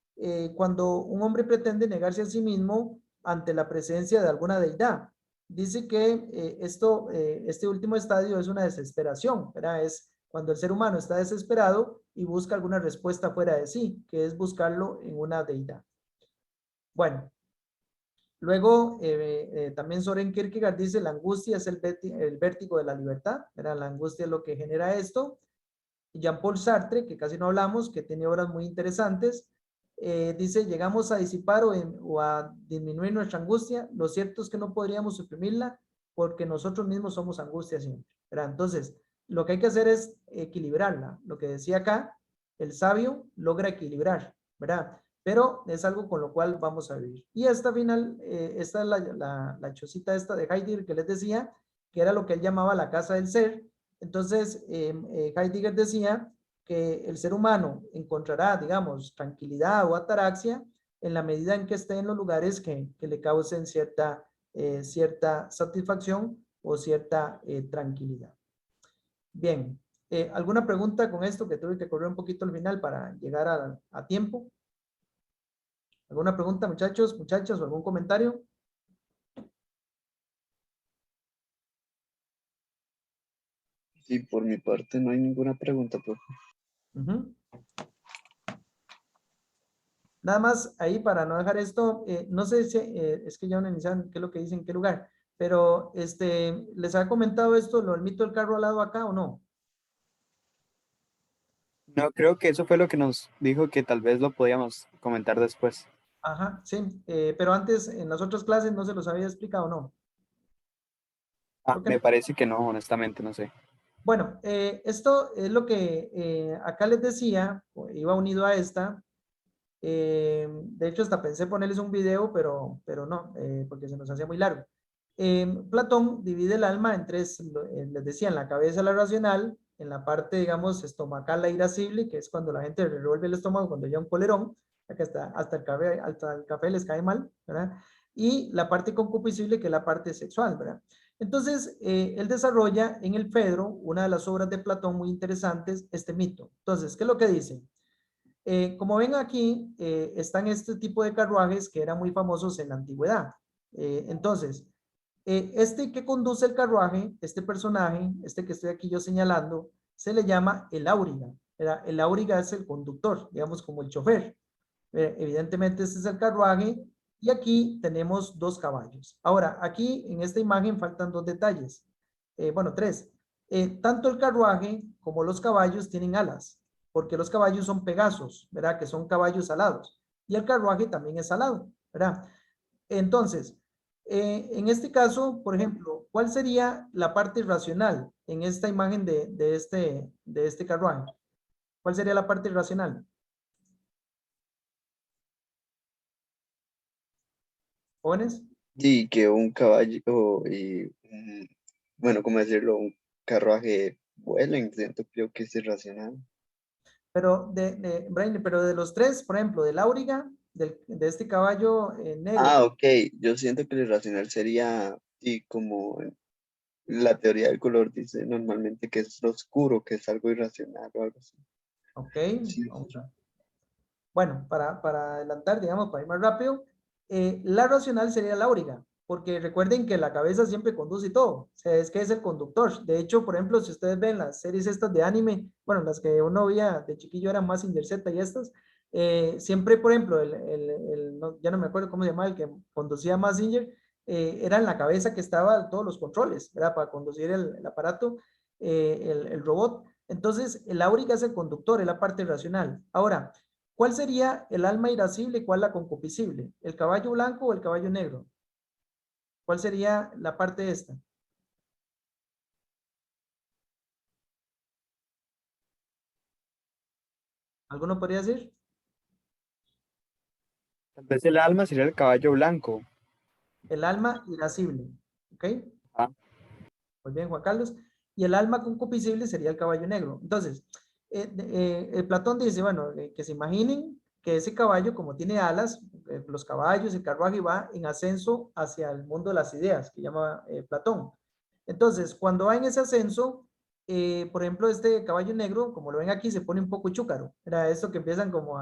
cuando un hombre pretende negarse a sí mismo ante la presencia de alguna deidad. Dice que este último estadio es una desesperación, ¿verdad? Es cuando el ser humano está desesperado y busca alguna respuesta fuera de sí, que es buscarlo en una deidad. Bueno, luego, también Soren Kierkegaard dice, la angustia es el vértigo de la libertad, ¿verdad? La angustia es lo que genera esto. Jean-Paul Sartre, que casi no hablamos, que tiene obras muy interesantes, dice, llegamos a disipar o a disminuir nuestra angustia, lo cierto es que no podríamos suprimirla porque nosotros mismos somos angustia siempre, ¿verdad? Entonces, lo que hay que hacer es equilibrarla. Lo que decía acá, el sabio logra equilibrar, ¿verdad? pero es algo con lo cual vamos a vivir. Y esta esta es la chocita esta de Heidegger que les decía, que era lo que él llamaba la casa del ser. Entonces, Heidegger decía que el ser humano encontrará, digamos, tranquilidad o ataraxia en la medida en que esté en los lugares que le causen cierta satisfacción o cierta tranquilidad. Bien, ¿alguna pregunta con esto que tuve que correr un poquito al final para llegar a tiempo? ¿Alguna pregunta, muchachos, muchachas, o algún comentario? Sí, por mi parte no hay ninguna pregunta, profe. Ujú. Nada más ahí para no dejar esto, no sé si es que ya no iniciaron qué es lo que dicen, en qué lugar, pero ¿les ha comentado esto, lo del mito del carro al lado acá o no? No, creo que eso fue lo que nos dijo que tal vez lo podíamos comentar después. Ajá, sí, pero antes en las otras clases no se los había explicado, ¿no? Creo que Me no. parece que no, honestamente, no sé. Bueno, esto es lo que acá les decía, iba unido a esta. De hecho, hasta pensé ponerles un video, pero no, porque se nos hacía muy largo. Platón divide el alma en tres, les decía, en la cabeza la racional, en la parte, digamos, estomacal la irascible, que es cuando la gente revuelve el estómago, cuando ya un colerón, que hasta el café les cae mal, ¿verdad? Y la parte concupiscible, que es la parte sexual, ¿verdad? Entonces, él desarrolla en el Fedro, una de las obras de Platón muy interesantes, este mito. Entonces, ¿qué es lo que dice? Como ven aquí, están este tipo de carruajes que eran muy famosos en la antigüedad. Entonces, este que conduce el carruaje, este personaje, este que estoy aquí yo señalando, se le llama el áuriga. El áuriga es el conductor, digamos como el chofer. Evidentemente este es el carruaje y aquí tenemos dos caballos. Ahora, aquí en esta imagen faltan dos detalles. Bueno, tres. Tanto el carruaje como los caballos tienen alas, porque los caballos son pegasos, ¿verdad? Que son caballos alados. Y el carruaje también es alado, ¿verdad? Entonces, en este caso, por ejemplo, ¿cuál sería la parte racional en esta imagen de este carruaje? ¿Cuál sería la parte racional? ¿Jóvenes? Y que un caballo bueno, ¿cómo decirlo? Un carruaje vuelen, siento creo que es irracional. Pero Braille, pero de los tres, por ejemplo, del áuriga, de este caballo negro. Ah, ok, yo siento que lo irracional sería, y como la teoría del color dice normalmente que es lo oscuro, que es algo irracional o algo así. Ok, Sí. vamos a... Bueno, para adelantar, digamos, para ir más rápido, la racional sería la áuriga, porque recuerden que la cabeza siempre conduce todo, o sea, es que es el conductor. De hecho, por ejemplo, si ustedes ven las series estas de anime, bueno, las que uno veía de chiquillo eran Mazinger Z y estas, siempre, por ejemplo, ya no me acuerdo cómo se llamaba, el que conducía Mazinger, era en la cabeza que estaban todos los controles, era para conducir el aparato, el robot. Entonces, el áuriga es el conductor, es la parte racional. Ahora, ¿cuál sería el alma irascible y cuál la concupiscible? ¿El caballo blanco o el caballo negro? ¿Cuál sería la parte esta? ¿Alguno podría decir? Tal vez el alma sería el caballo blanco. El alma irascible. ¿Ok? Ah, Muy bien, Juan Carlos. Y el alma concupiscible sería el caballo negro. Entonces, Platón dice, bueno, que se imaginen que ese caballo, como tiene alas, los caballos, el carruaje va en ascenso hacia el mundo de las ideas, que llama Platón. Entonces, cuando va en ese ascenso, por ejemplo, este caballo negro, como lo ven aquí, se pone un poco chúcaro. Era esto que empiezan como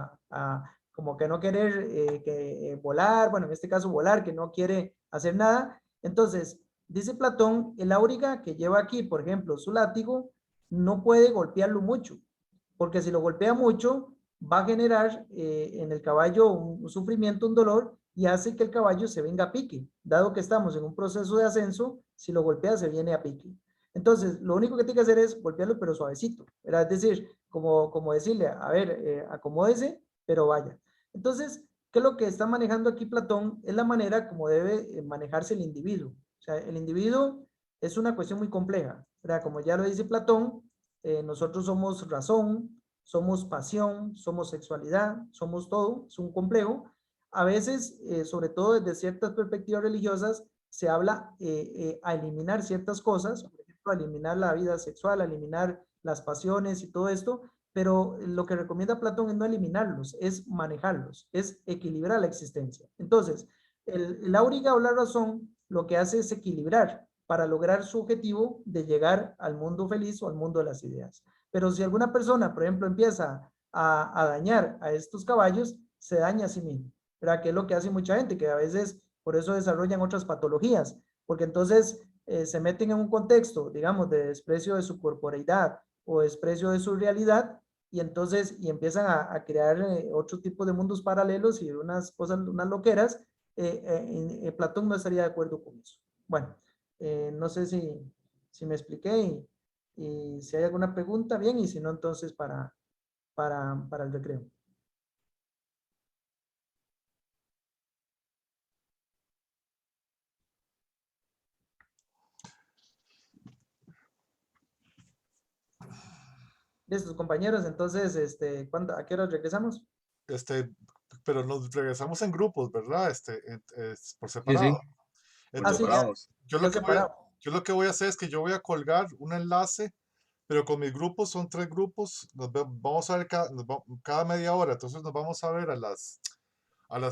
como que no querer volar, bueno, en este caso volar, que no quiere hacer nada. Entonces, dice Platón, el áuriga que lleva aquí, por ejemplo, su látigo, no puede golpearlo mucho, porque si lo golpea mucho, va a generar en el caballo un sufrimiento, un dolor, y hace que el caballo se venga a pique. Dado que estamos en un proceso de ascenso, si lo golpea, se viene a pique. Entonces, lo único que tiene que hacer es golpearlo, pero suavecito. ¿Verdad? Es decir, como decirle, a ver, acomódese, pero vaya. Entonces, ¿qué es lo que está manejando aquí Platón? Es la manera como debe manejarse el individuo. O sea, el individuo es una cuestión muy compleja, ¿verdad? Como ya lo dice Platón, nosotros somos razón, somos pasión, somos sexualidad, somos todo, es un complejo. A veces, sobre todo desde ciertas perspectivas religiosas, se habla a eliminar ciertas cosas, por ejemplo, a eliminar la vida sexual, a eliminar las pasiones y todo esto, pero lo que recomienda Platón es no eliminarlos, es manejarlos, es equilibrar la existencia. Entonces, el áuriga o la razón lo que hace es equilibrar para lograr su objetivo de llegar al mundo feliz o al mundo de las ideas. Pero si alguna persona, por ejemplo, empieza a dañar a estos caballos, se daña a sí mismo, ¿verdad? Que es lo que hace mucha gente, que a veces por eso desarrollan otras patologías, porque entonces se meten en un contexto, digamos, de desprecio de su corporeidad o desprecio de su realidad, y entonces empiezan a crear otro tipo de mundos paralelos y unas cosas, unas loqueras. Platón no estaría de acuerdo con eso. Bueno, no sé si me expliqué y si hay alguna pregunta, bien, y si no, entonces para el recreo. Listo, compañeros, entonces, ¿a qué hora regresamos? Pero nos regresamos en grupos, ¿verdad? Por Sí, separado. sí, por Sí, Entonces, ya, separados. yo ya lo que voy a, separado. yo lo que voy a hacer es que yo voy a colgar un enlace, pero con mis grupos son 3 grupos. Vamos a ver cada media hora. Entonces nos vamos a ver a las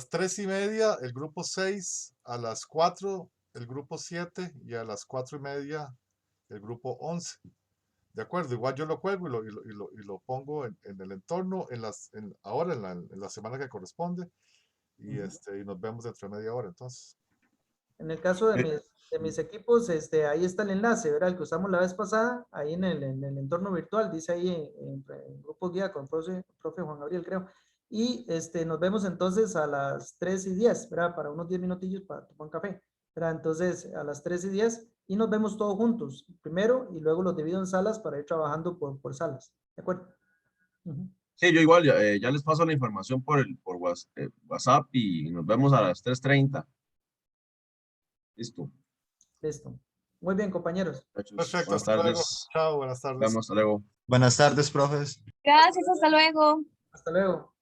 3:30 el grupo 6, a las 4 el grupo 7 y a las 4:30 el grupo 11. De acuerdo, igual yo lo cuelgo y lo pongo en el entorno ahora en la semana que corresponde y, y nos vemos dentro de media hora entonces. En el caso de mis equipos, ahí está el enlace, ¿verdad? El que usamos la vez pasada, ahí en el entorno virtual, dice ahí en Grupo Guía con profe Juan Gabriel, creo. Y nos vemos entonces a las 3:10, ¿verdad? Para unos 10 minutillos para tomar un café, ¿verdad? Entonces, a las 3:10 y nos vemos todos juntos, primero, y luego los divido en salas para ir trabajando por salas, ¿de acuerdo? Ujú. Sí, yo igual, ya les paso la información por WhatsApp y nos vemos a las 3:30. Listo. Listo. Muy bien, compañeros. Muchachos, Perfecto, buenas hasta luego. tardes. Chao, buenas Nos tardes. vemos, hasta luego. Buenas tardes, profes. Gracias, hasta luego. Hasta luego.